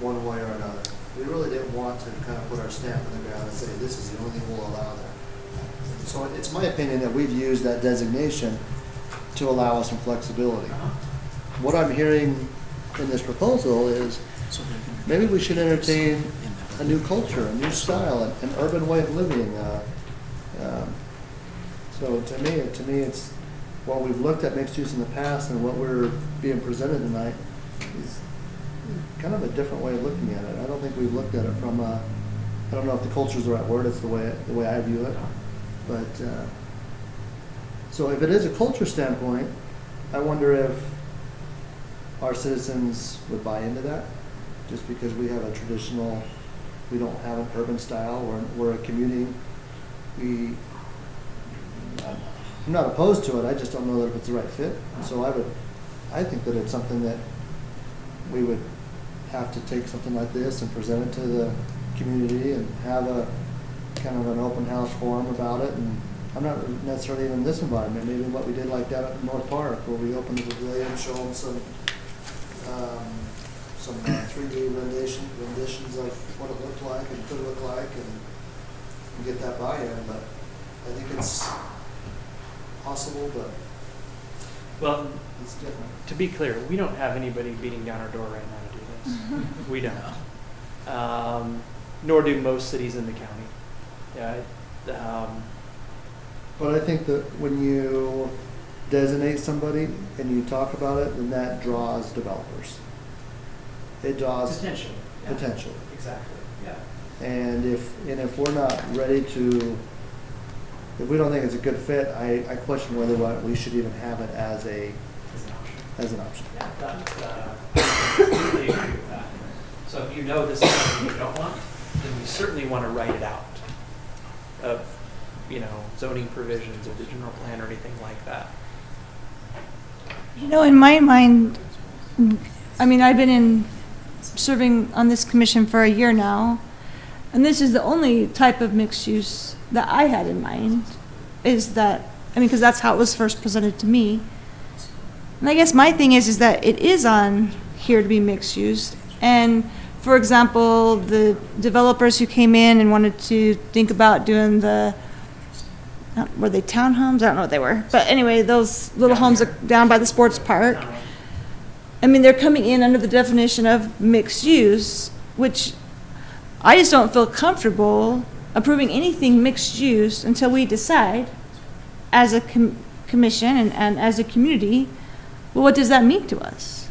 one way or another. We really didn't want to kind of put our stamp in the ground and say, this is the only thing we'll allow there. So it's my opinion that we've used that designation to allow us some flexibility. What I'm hearing in this proposal is maybe we should entertain a new culture, a new style, an urban way of living. So to me, it's, while we've looked at mixed use in the past and what we're being presented tonight is kind of a different way of looking at it. I don't think we've looked at it from I don't know if the culture is the right word, it's the way I view it. But, so if it is a culture standpoint, I wonder if our citizens would buy into that, just because we have a traditional, we don't have an urban style, we're a community. I'm not opposed to it, I just don't know that it's the right fit. So I think that it's something that we would have to take something like this and present it to the community and have a kind of an open house forum about it. And I'm not necessarily even in this environment, maybe what we did like down at North Park, where we opened the pavilion, show them some 3D renditions of what it looked like and could look like, and get that buy-in. But I think it's possible, but Well, it's different. to be clear, we don't have anybody beating down our door right now to do this. We don't. Nor do most cities in the county. Yeah. But I think that when you designate somebody and you talk about it, then that draws developers. It draws Potential. Yeah. potential. Exactly, yeah. And if we're not ready to, if we don't think it's a good fit, I question whether we should even have it as As an option. an option. Yeah, I completely agree with that. So if you know this is something you don't want, Then we certainly want to write it out of, zoning provisions of the general plan or anything like that. In my mind, I've been serving on this commission for a year now, and this is the only type of mixed use that I had in mind, is that, because that's how it was first presented to me. And I guess my thing is that it is on here to be mixed use. And for example, the developers who came in and wanted to think about doing were they townhomes? I don't know what they were. But anyway, those little homes down by the sports park. They're coming in under the definition of mixed use, which I just don't feel comfortable approving anything mixed use until we decide as a commission and as a community, well, what does that mean to us?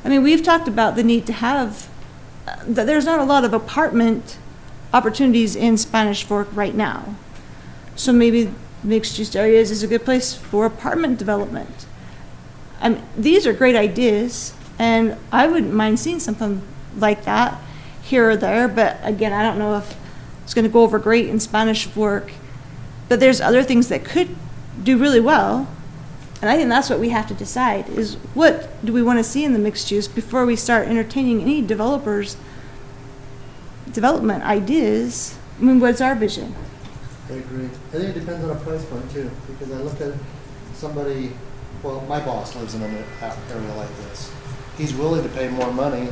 We've talked about the need to have, that there's not a lot of apartment opportunities in Spanish Fork right now. So maybe mixed use areas is a good place for apartment development. These are great ideas, and I wouldn't mind seeing something like that here or there, but again, I don't know if it's going to go over great in Spanish Fork. But there's other things that could do really well And I think that's what we have to decide, is what do we want to see in the mixed use before we start entertaining any developers' development ideas? I mean, what's our vision? I agree. I think it depends on a price point too, because I look at somebody, well, my boss lives in an area like this. He's willing to pay more money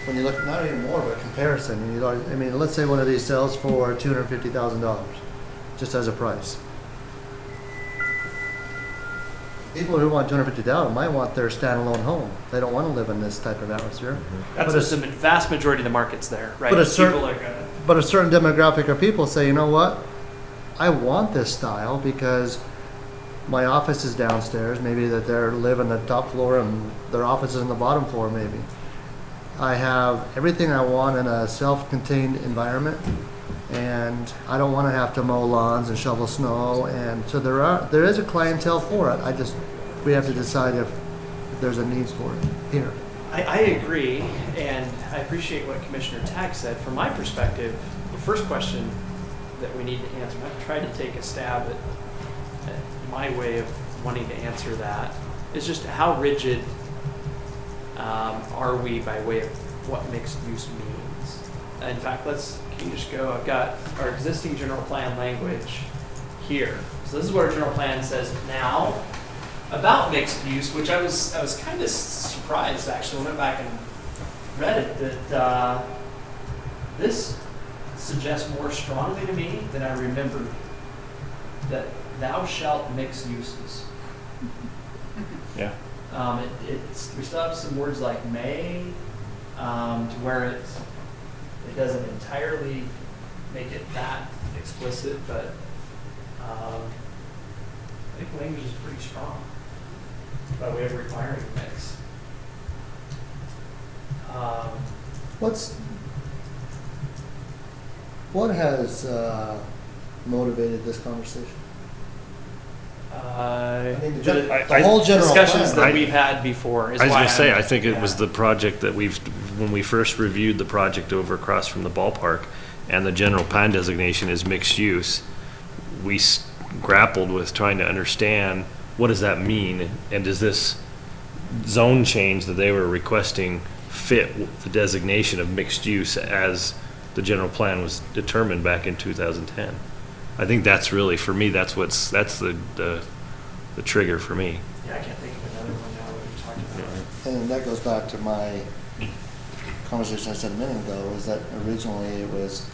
when you look, not even more, but comparison. You know, I mean, let's say one of these sells for $250,000, just as a price. People who want $250,000 might want their standalone home. They don't want to live in this type of atmosphere. That's But the vast majority of the market's there, right? But a certain- People are gonna, But a certain demographic of people say, you know what? I want this style because my office is downstairs. Maybe that they're live on the top floor and their office is on the bottom floor maybe. I have everything I want in a self-contained environment, and I don't want to have to mow lawns and shovel snow. And so there is a clientele for it. We have to decide if there's a need for it here. I agree, and I appreciate what Commissioner Tack said. From my perspective, the first question that we need to answer, and I've tried to take a stab at my way of wanting to answer that, is just how rigid are we by way of what mixed use means? In fact, can you just go, I've got our existing general plan language here. So this is what our general plan says now about mixed use, which I was kind of surprised actually when I went back and read it, that this suggests more strongly to me than I remembered that thou shalt mix uses. Yeah. We still have some words like may, to where it doesn't entirely make it that explicit, but I think language is pretty strong by way of requiring a mix. What has motivated this conversation? I mean, the whole general discussions plan. that we've had before is I was why gonna say, I'm- I think it was yeah. the project that when we first reviewed the project over across from the ballpark, and the general plan designation is mixed use, we grappled with trying to understand, what does that mean? And does this zone change that they were requesting fit the designation of mixed use as the general plan was determined back in 2010? I think that's really, for me, that's the trigger for me. Yeah, I can't think of another one now that we've talked about. And that goes back to my conversation I said a minute ago, is that originally it was,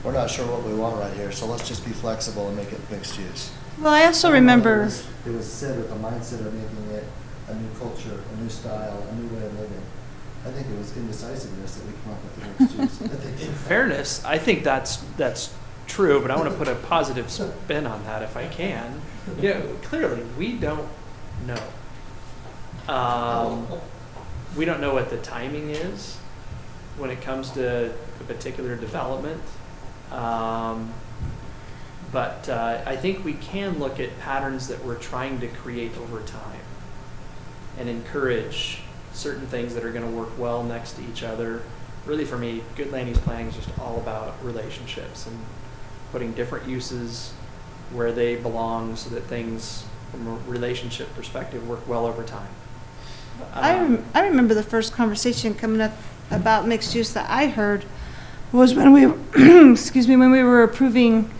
we're not sure what we want right here, so let's just be flexible and make it mixed use. Well, I also remember, It was said with the mindset of making it a new culture, a new style, a new way of living. I think it was indecisiveness that we come up with the mixed use. I think In fairness, I think that's true, but I want to put a positive spin on that if I can. Clearly, we don't know. We don't know what the timing is when it comes to a particular development. But I think we can look at patterns that we're trying to create over time and encourage certain things that are going to work well next to each other. Really, for me, good land use planning is just all about relationships and putting different uses where they belong so that things, from a relationship perspective, work well over time. I remember the first conversation coming up about mixed use that I heard was when we, when we were approving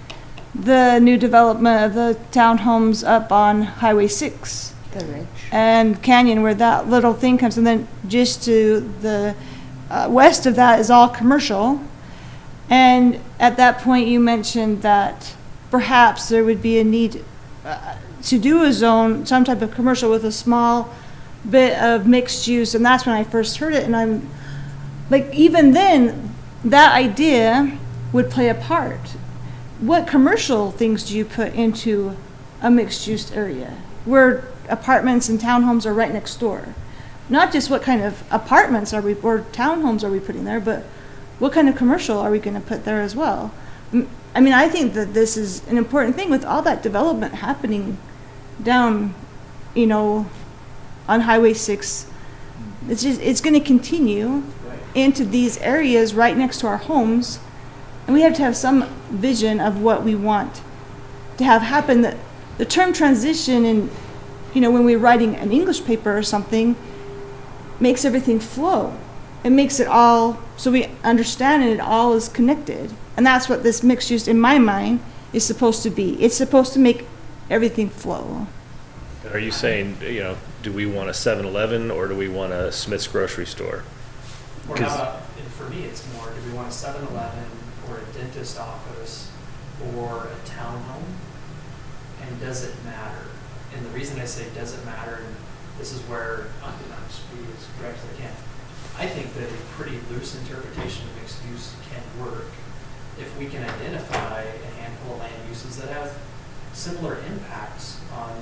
the new development of the townhomes up on Highway 6 The Ridge. and Canyon, where that little thing comes, and then just to the west of that is all commercial. And at that point, you mentioned that perhaps there would be a need to do a zone, some type of commercial with a small bit of mixed use, and that's when I first heard it, and I'm like, even then, that idea would play a part. What commercial things do you put into a mixed use area where apartments and townhomes are right next door? Not just what kind of apartments or townhomes are we putting there, but what kind of commercial are we going to put there as well? I mean, I think that this is an important thing with all that development happening down, on Highway 6. It's going to continue into these areas right next to our homes, and we have to have some vision of what we want to have happen. The term transition when we're writing an English paper or something, makes everything flow. It makes it all, so we understand it all is connected. And that's what this mixed use, in my mind, is supposed to be. It's supposed to make everything flow. Are you saying, do we want a 7-Eleven or do we want a Smith's grocery store? Or 'Cause- how about, and for me, it's more, do we want a 7-Eleven or a dentist office or a townhome? And does it matter? And the reason I say does it matter, and this is where I'm just be as direct as I can. I think that a pretty loose interpretation of mixed use can work if we can identify a handful of land uses that have similar impacts on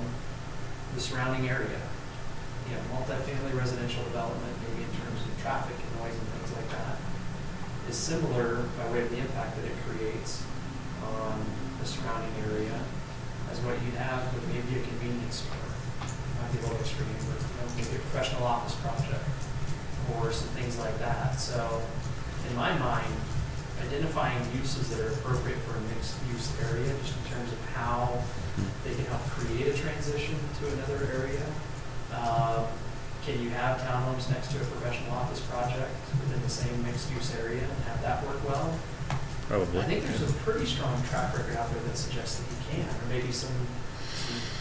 the surrounding area. Multifamily residential development, maybe in terms of traffic and noise and things like that, is similar by way of the impact that it creates on the surrounding area as what you'd have with maybe a convenience store. Might be a little extreme, but maybe a professional office project or some things like that. So in my mind, identifying uses that are appropriate for a mixed use area, just in terms of how they can help create a transition to another area. Can you have townhomes next to a professional office project within the same mixed use area and have that work well? Probably. I think there's a pretty strong track record out there that suggests that you can, or maybe some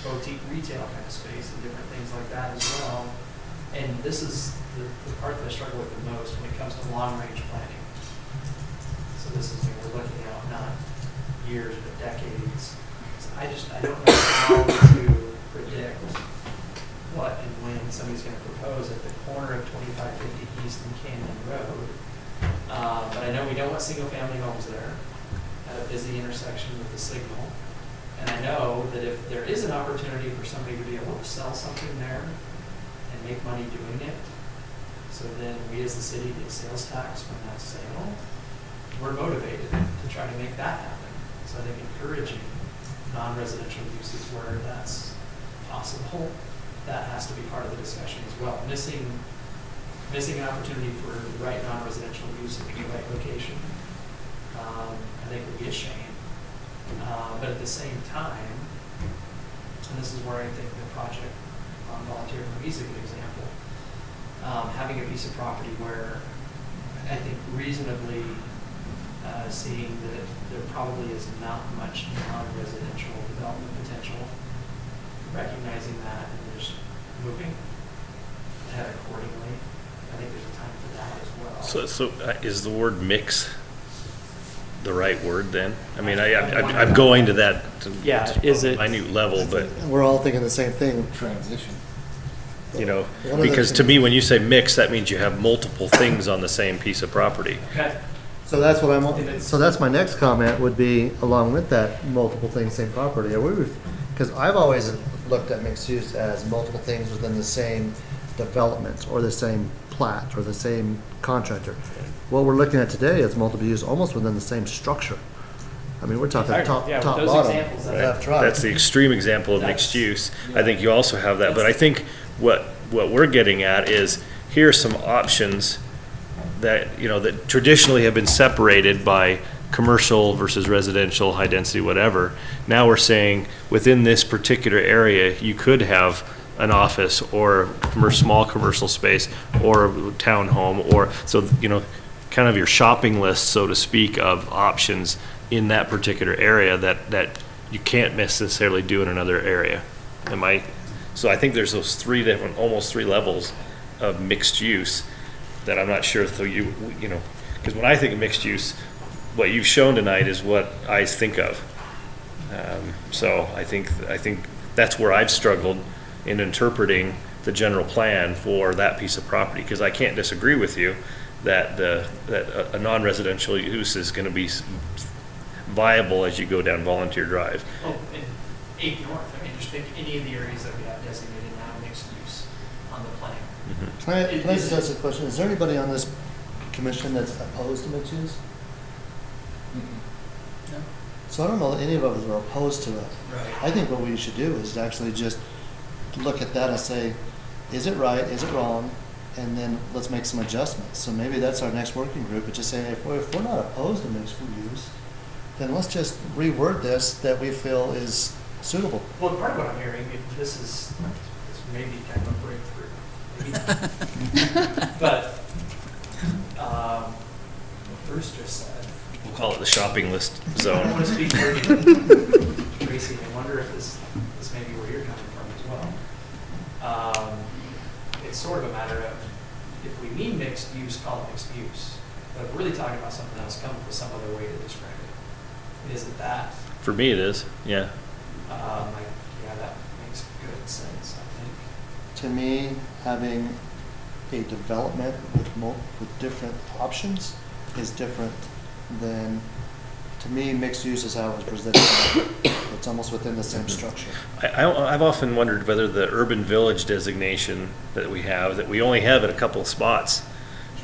boutique retail kind of space and different things like that as well. And this is the part that I struggle with the most when it comes to long-range planning. So this is, we're looking out not years, but decades. So I don't know how to predict what and when somebody's going to propose at the corner of 2550 East and Canyon Road. But I know we don't want single-family homes there at a busy intersection with the signal. And I know that if there is an opportunity for somebody to be able to sell something there and make money doing it, so then we as the city get sales tax from that sale, we're motivated to try to make that happen. So I think encouraging non-residential uses where that's possible, that has to be part of the discussion as well. Missing an opportunity for the right non-residential use in the right location, I think would be a shame. But at the same time, and this is where I think the project on Volunteer for Me is a good example, having a piece of property where I think reasonably seeing that there probably is not much non-residential development potential, recognizing that and just moving ahead accordingly. I think there's a time for that as well. So is the word mix the right word then? I mean, I'm going to that Is it? minute level, but, We're all thinking the same thing. Transition. One of the because to me, when you say mix, that means you have multiple things on the same piece of property. Okay. So that's what so that's my next comment would be along with that multiple things, same property. Because I've always looked at mixed use as multiple things within the same development or the same plat or the same contractor. What we're looking at today is multiple use almost within the same structure. I mean, we're talking top, Yeah, with top, those bottom, examples, left, right. That's the extreme example of mixed use. I think you also have that, but I think what we're getting at is, here are some options that, that traditionally have been separated by commercial versus residential, high density, whatever. Now we're saying within this particular area, you could have an office or small commercial space or a townhome, or, so, kind of your shopping list, so to speak, of options in that particular area that you can't necessarily do in another area. So I think there's those almost three levels of mixed use that I'm not sure, so because when I think of mixed use, what you've shown tonight is what I think of. So I think that's where I've struggled in interpreting the general plan for that piece of property, because I can't disagree with you that a non-residential use is going to be viable as you go down Volunteer Drive. Oh, and 8 North, just pick any of the areas that we have designated now mixed use on the plan. Can I just ask a question? Is there anybody on this commission that's opposed to mixed use? No. So I don't know that any of us are opposed to it. Right. I think what we should do is actually just look at that and say, is it right, is it wrong? And then let's make some adjustments. So maybe that's our next working group, but just say, if we're not opposed to mixed use, then let's just reword this that we feel is suitable. Well, part of what I'm hearing, this is maybe kind of a breakthrough. Maybe not. But, what Bruce just said, We'll call it the shopping list I don't zone. want to speak for you, Tracy, I wonder if this may be where you're coming from as well. It's sort of a matter of, if we mean mixed use, call it mixed use. But if we're really talking about something else, come up with some other way to describe it. Is it that? For me, it is, yeah. Yeah, that makes good sense, I think. To me, having a development with different options is different than, to me, mixed use is how it was presented. It's almost within the same structure. I've often wondered whether the urban village designation that we only have at a couple of spots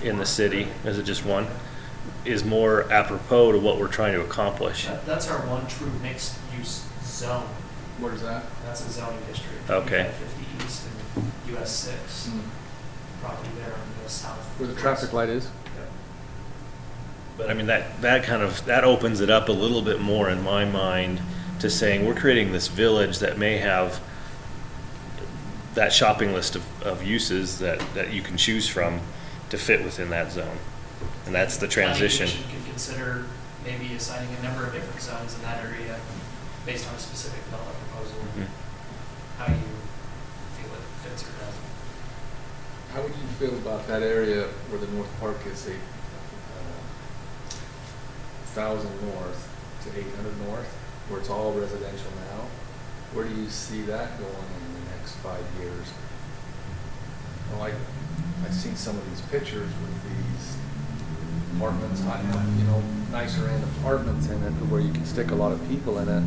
in the city, is it just one, is more apropos to what we're trying to accomplish. That's our one true mixed use zone. What is that? That's a zoning district. Okay. 50 East and US 6. Property there on the south. Where the traffic light is? But I mean, that opens it up a little bit more in my mind to saying we're creating this village that may have that shopping list of uses that you can choose from to fit within that zone. And that's the transition. Planning Commission can consider maybe assigning a number of different zones in that area based on a specific development proposal. Mhm. How you feel it fits or doesn't. How would you feel about that area where the North Park is, say, 1,000 north to 800 north, where it's all residential now? Where do you see that going in the next 5 years? Well, I've seen some of these pictures with these apartments, nicer end apartments in it, where you can stick a lot of people in it.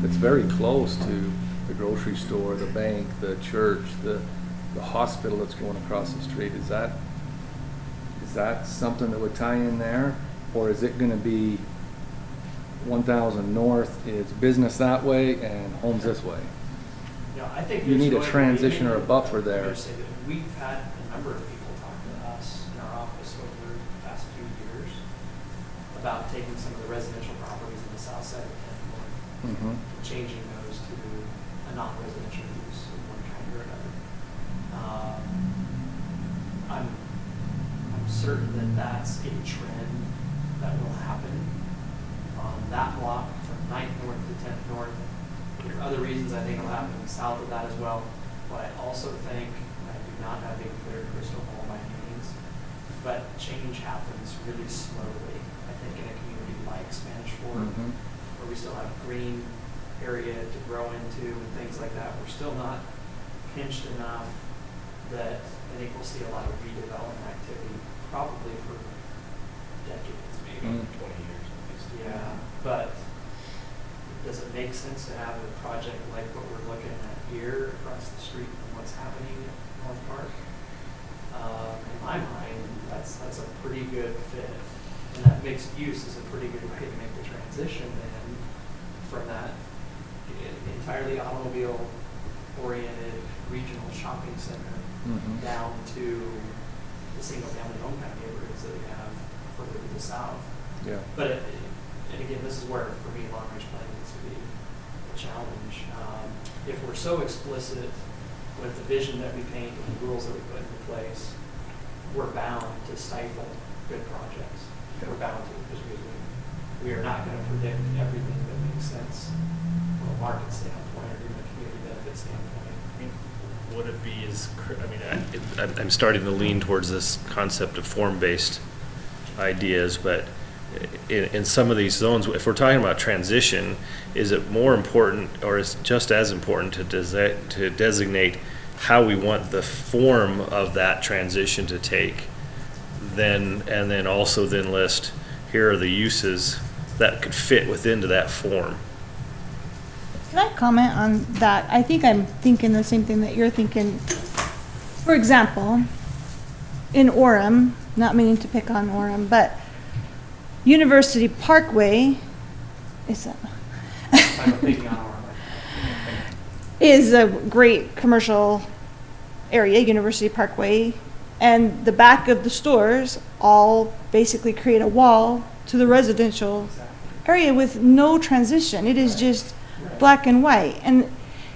It's very close to the grocery store, the bank, the church, the hospital that's going across the street. Is that something that would tie in there? Or is it gonna be 1,000 north is business that way and homes this way? I think You there's need a going to be- transition or a buffer Let me there. just say that we've had a number of people talk to us in our office over the past few years about taking some of the residential properties in the south side of Kenmore, Mm-hmm. changing those to a non-residential use of one kind or another. I'm certain that that's a trend that will happen on that block from 9th North to 10th North. There are other reasons I think it'll happen south of that as well. But I also think, and I do not have a clear crystal ball by any means, but change happens really slowly. I think in a community like Spanish Fork, Mhm. where we still have green area to grow into and things like that, we're still not pinched enough that I think we'll see a lot of redevelopment activity probably for decades, maybe. 20 years at least. Yeah, but does it make sense to have a project like what we're looking at here across the street from what's happening at North Park? In my mind, that's a pretty good fit. And that mixed use is a pretty good way to make the transition then from that entirely automobile-oriented regional shopping center Mhm. down to the single-family home kind of neighborhoods that we have further to the south. Yeah. But, and again, this is where, for me, long-range planning needs to be a challenge. If we're so explicit with the vision that we paint and the rules that we put into place, we're bound to stifle good projects. We're bound to, because we are not going to predict everything that makes sense from a market standpoint or even a community benefit standpoint. Would it be I'm starting to lean towards this concept of form-based ideas, but in some of these zones, if we're talking about transition, is it more important or is it just as important to designate how we want the form of that transition to take, and then also list, here are the uses that could fit within that form? Can I comment on that? I think I'm thinking the same thing that you're thinking. For example, in Orem, not meaning to pick on Orem, but University Parkway I'm thinking on our is a great commercial area, University Parkway, and the back of the stores all basically create a wall to the residential area with no transition. It is just black and white. And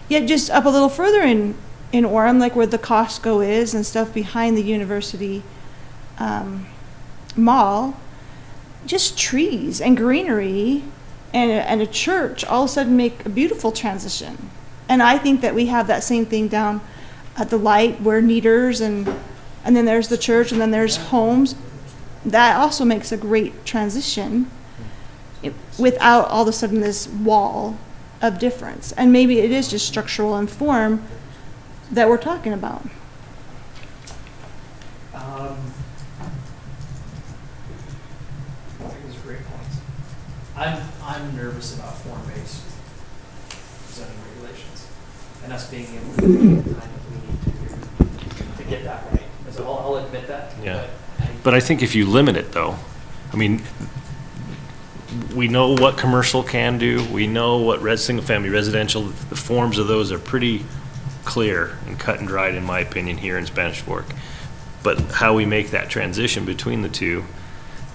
yet just up a little further in in Orem, like where the Costco is and stuff behind the university mall, just trees and greenery and a church all of a sudden make a beautiful transition. And I think that we have that same thing down at the light where Neaters and then there's the church and then there's homes. That also makes a great transition without all of a sudden this wall of difference. And maybe it is just structural and form that we're talking about. I think those are great points. I'm nervous about form-based zoning regulations and us being able to take the time that we need to get that right. So I'll admit that. Yeah. but But I think if you limit it, though, I mean, we know what commercial can do, we know what single-family residential, the forms of those are pretty clear and cut and dried, in my opinion, here in Spanish Fork. But how we make that transition between the two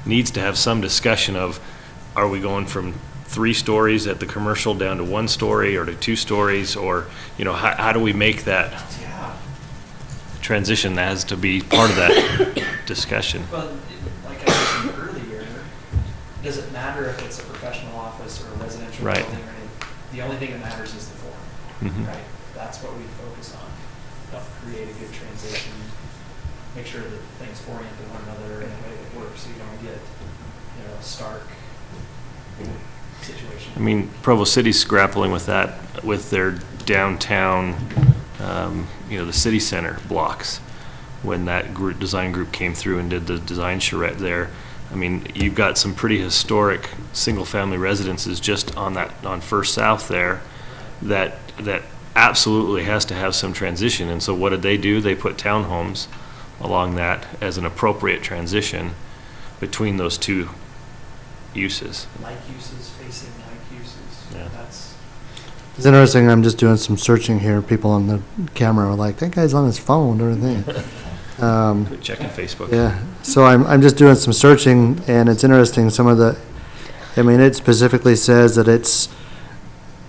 needs to have some discussion of, are we going from 3 stories at the commercial down to 1 story or to 2 stories, or, you know, how do we make that yeah. transition? That has to be part of that discussion. Well, like I mentioned earlier, does it matter if it's a professional office or a residential Right. building or anything? The only thing that matters is the form, Mhm. right? That's what we focus on. Help create a good transition, make sure that things orient to one another in a way that works, so you don't get, a stark situation. I mean, Provo City's grappling with that, with their downtown, the city center blocks. When that design group came through and did the design charrette there, I mean, you've got some pretty historic single-family residences just on First South there that absolutely has to have some transition. And so what did they do? They put townhomes along that as an appropriate transition between those two uses. Like uses, facing like uses, Yeah. that's, It's interesting, I'm just doing some searching here, people on the camera are like, that guy's on his phone or anything. Quit checking Facebook. Yeah, so I'm just doing some searching, and it's interesting, some of the, I mean, it specifically says that it's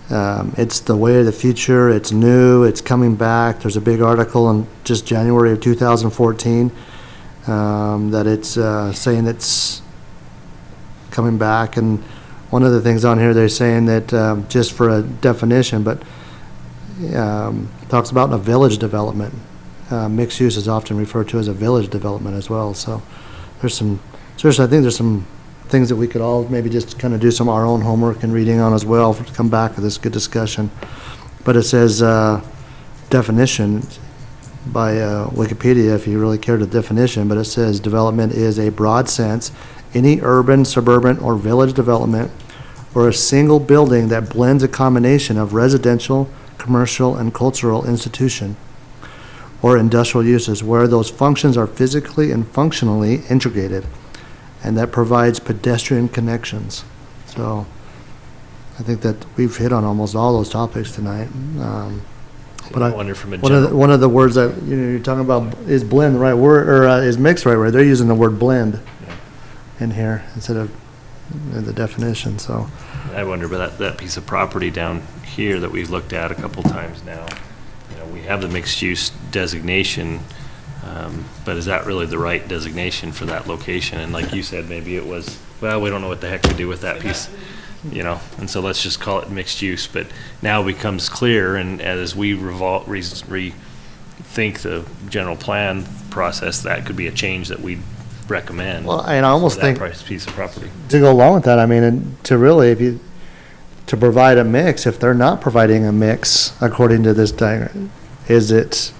the way of the future, it's new, it's coming back. There's a big article in just January of 2014 that it's saying it's coming back. And one of the things on here, they're saying that just for a definition, but talks about a village development. Mixed use is often referred to as a village development as well. So there's some, seriously, I think there's some things that we could all maybe just kind of do some our own homework and reading on as well to come back to this good discussion. But it says definition by Wikipedia, if you really care the definition, but it says development is a broad sense, any urban, suburban, or village development, or a single building that blends a combination of residential, commercial, and cultural institution or industrial uses where those functions are physically and functionally integrated, and that provides pedestrian connections. So I think that we've hit on almost all those topics tonight. But I wonder from a one of general, the words that you're talking about is blend, the right word, or is mixed the right word. They're using the word blend in here instead of the definition. So I wonder about that piece of property down here that we've looked at a couple times now. We have the mixed use designation, but is that really the right designation for that location? And like you said, maybe it was, well, we don't know what the heck to do with that piece, and so let's just call it mixed use. But now it becomes clear, and as we rethink the general plan process, that could be a change that we'd recommend. well, and I almost for that think piece of property. to go along with that, I mean, and to really, to provide a mix, if they're not providing a mix according to this diagram, is it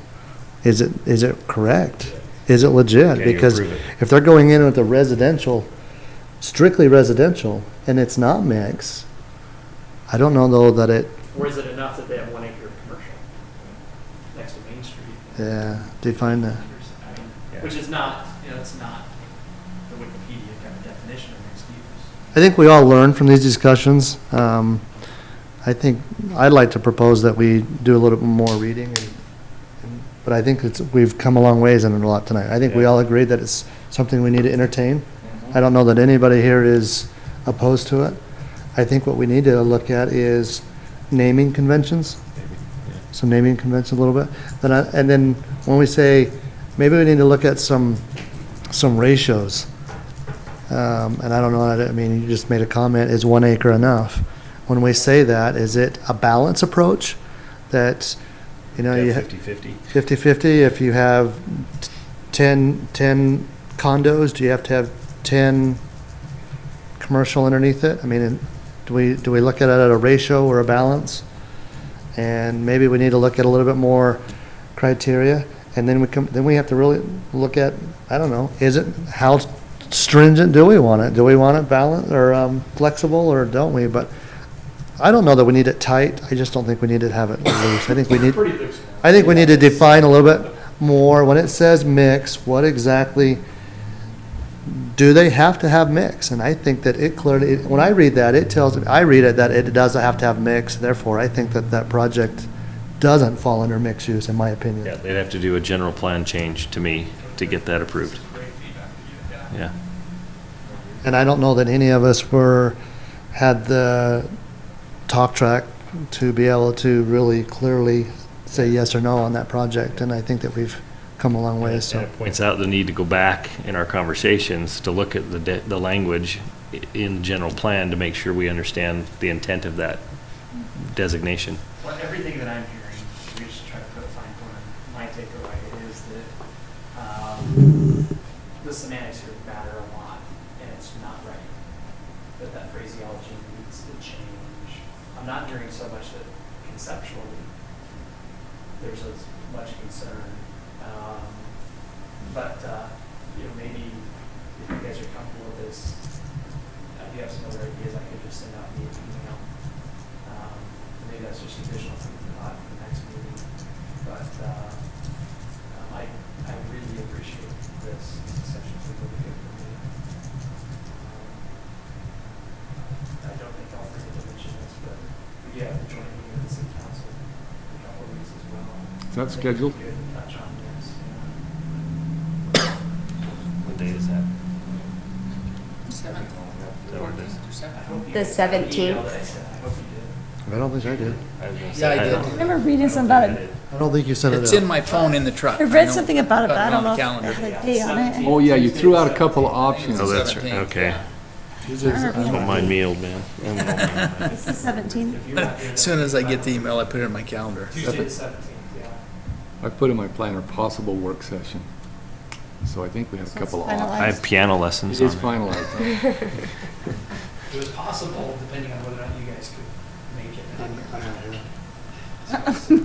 correct? Is it legit? Can you Because approve it? if they're going in with a residential, strictly residential, and it's not mixed, I don't know though that it, or is it enough that they have 1 acre of commercial next to Main Street? define that. I mean, which is not, it's not the Wikipedia kind of definition of mixed use. I think we all learn from these discussions. I think, I'd like to propose that we do a little bit more reading, but I think we've come a long ways in it a lot tonight. I think we all agree that it's something we need to entertain. I don't know that anybody here is opposed to it. I think what we need to look at is naming conventions. some naming convention a little bit. And then when we say, maybe we need to look at some ratios. And I don't know, I mean, you just made a comment, is 1 acre enough? When we say that, is it a balance approach that, you know, you Yeah, have 50/50. 50/50? If you have 10 condos, do you have to have 10 commercial underneath it? I mean, do we look at it at a ratio or a balance? And maybe we need to look at a little bit more criteria, and then we have to really look at, I don't know, how stringent do we want it? Do we want it balanced or flexible, or don't we? But I don't know that we need it tight. I just don't think we need to have it loose. I think we need to define a little bit more. When it says mix, what exactly do they have to have mix? And I think that it clearly, when I read that, I read it that it doesn't have to have mix. Therefore, I think that project doesn't fall under mixed use, in my opinion. Yeah, they'd have to do a general plan change to me to get that approved. Yeah. And I don't know that any of us had the talk track to be able to really clearly say yes or no on that project, and I think that we've come a long way, And so. it points out the need to go back in our conversations to look at the language in the general plan to make sure we understand the intent of that designation. Well, everything that I'm hearing, we just try to put a fine point on, my takeaway is that the semantics here matter a lot, and it's not right. That phraseology needs to change. I'm not hearing so much that conceptually there's as much concern. But you know, maybe if you guys are comfortable with this, if you have some other ideas, I could just send out via email. Maybe that's just additional food for thought for the next meeting. But I really appreciate this discussion. It's really good for me. I don't think I'll forget to mention this, but we do have the joint meeting with the city council in a couple of weeks as well. Is that scheduled? Good to touch on this. What date is that? The 17th. I don't think I did. Yeah, I did. I remember reading something about it. I don't think you sent it It's out. in my phone in the truck. I read something about it, but Got I don't on know the if calendar. it had a date on it. Oh, yeah, you threw out a couple of options. Oh, that's right, 17th, okay. Yeah. Don't mind me, old man. It's the 17th. As soon as I get the email, I put it in my calendar. Tuesday the 17th, yeah. I put in my planner possible work session. So I think we have a couple of That's options. I have piano lessons It on is it. finalized. It was possible, depending on whether or not you guys could make it.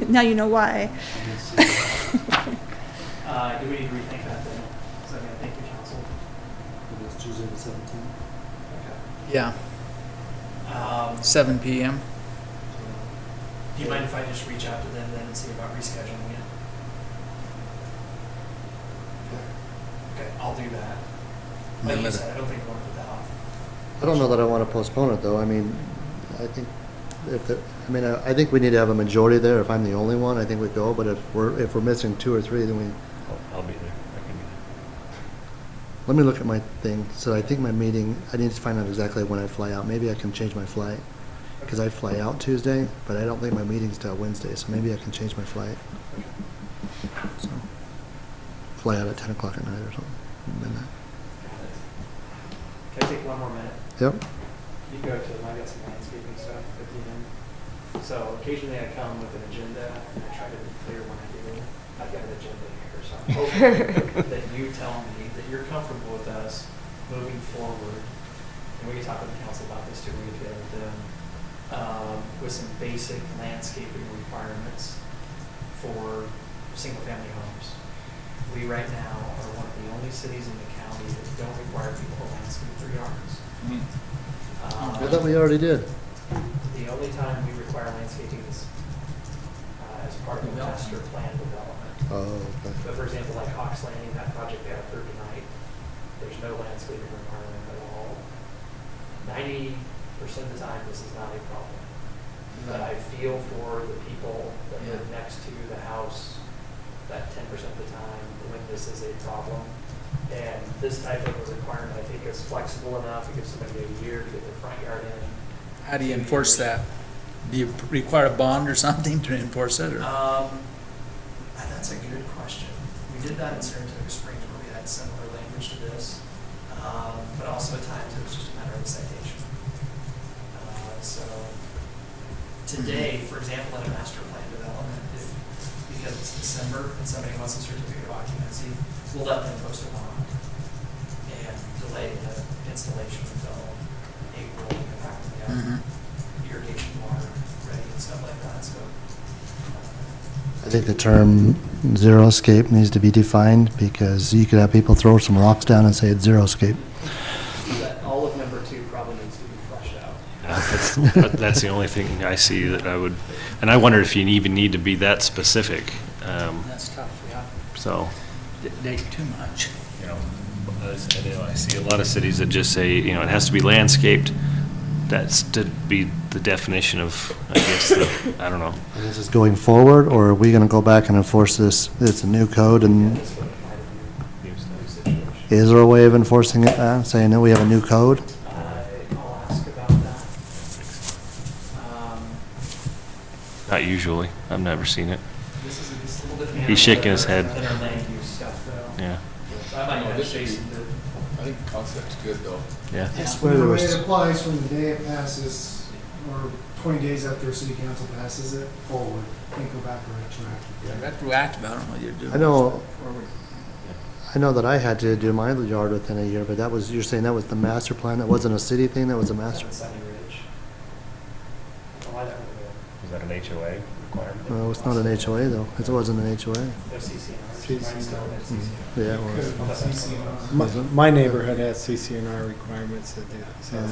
Now you know why. Do we need to rethink that then? So I mean, I think the council. It's Tuesday the 17th. Yeah, 7 PM. Do you mind if I just reach out to them then and see about rescheduling it? Okay, I'll do that. Like you said, I don't think we're going to put that off. I don't know that I want to postpone it, though. I mean, I think I think we need to have a majority there. If I'm the only one, I think we go, but if we're missing 2 or 3, then I'll be there. I can be there. let me look at my thing. So I think my meeting, I need to find out exactly when I fly out. Maybe I can change my flight, because I fly out Tuesday, but I don't think my meeting's till Wednesday, so maybe I can change my flight. So, fly out at 10 o'clock at night or something. Midnight. Can I take one more minute? Yep. You go to, I got some landscaping stuff at the end. So occasionally I come with an agenda and I try to be clear when I do. I've got an agenda here, so I'm hoping that you tell me that you're comfortable with us moving forward. And we can talk with the council about this too, we can get it done, with some basic landscaping requirements for single-family homes. We right now are one of the only cities in the county that don't require people to landscape their yards. I thought we already did. The only time we require landscaping is as part of the master plan development. Oh, okay. So for example, like Hawks Landing, that project they have approved tonight, there's no landscaping requirement at all. 90% of the time, this is not a problem. But I feel for the people that live next to the house that 10% of the time when this is a problem. And this type of a requirement, I think, is flexible enough to give somebody a year to get their front yard in. How do you enforce that? Do you require a bond or something to enforce it, or? That's a good question. We did that in Saratoga Springs where we had similar language to this, but also at times it was just a matter of a citation. So today, for example, in a master plan development, because it's December and somebody wants a certificate of occupancy, we'll let them post a bond and delay the installation until April, when we have irrigation water ready and stuff like that, so. I think the term zero-scape needs to be defined, because you could have people throw some rocks down and say it's zero-scape. That all of number 2 probably needs to be fleshed out. That's the only thing I see that I would, and I wonder if you even need to be that specific. That's tough, yeah. So, Date too much. I see a lot of cities that just say, it has to be landscaped. That's to be the definition of, I guess, I don't know. And this is going forward, or are we going to go back and enforce this? It's a new code, and is there a way of enforcing it, saying that we have a new code? I'll ask about that. Not usually. I've never seen it. This is a little different. He's shaking his head. Than our land use stuff, though. Yeah, So I might have Jason to. I think the concept's good, though. yeah. Where there The way was- it applies from the day it passes, or 20 days after city council passes it, forward, can't go back or retroactive. Retroactive, I don't know what you're doing. I know that I had to do my yard within a year, but that was, you're saying that was the master plan? That wasn't a city thing, that was a master? Sunny Ridge. I don't know why that would be Is that an HOA requirement? No, it's not an HOA, though. It wasn't an HOA. a CCNR. Yeah, it was. My neighborhood has CCNR requirements that do, so.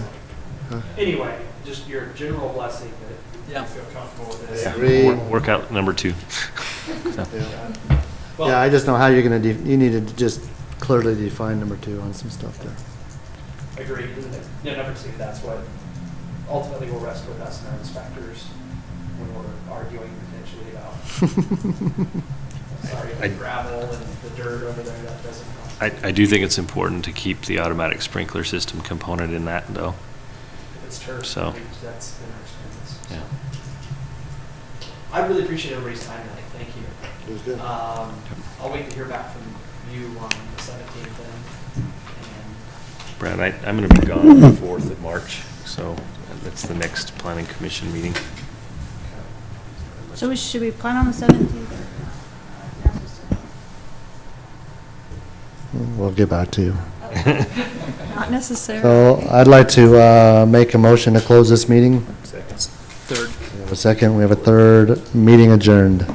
Anyway, just your general blessing that Yeah. you feel comfortable with this. Agree. Work out number 2. Well, Yeah, I just know how you're gonna, you need to just clearly define number 2 on some stuff there. Agreed. Yeah, number 2, that's what ultimately will rest with us and our inspectors when we're arguing potentially about. Sorry, the gravel and the dirt over there, that doesn't help. I do think it's important to keep the automatic sprinkler system component in that, though. If it's turf, So. that's been our experience. so. Yeah. I really appreciate everybody's time tonight. Thank you. It was good. I'll wait to hear back from you on the 17th then. And Brad, I'm going to be gone on the 4th of March, so that's the next planning commission meeting. So should we plan on the 17th? We'll get back to you. Not necessarily. So I'd like to make a motion to close this meeting. Third. We have a second, we have a third, meeting adjourned.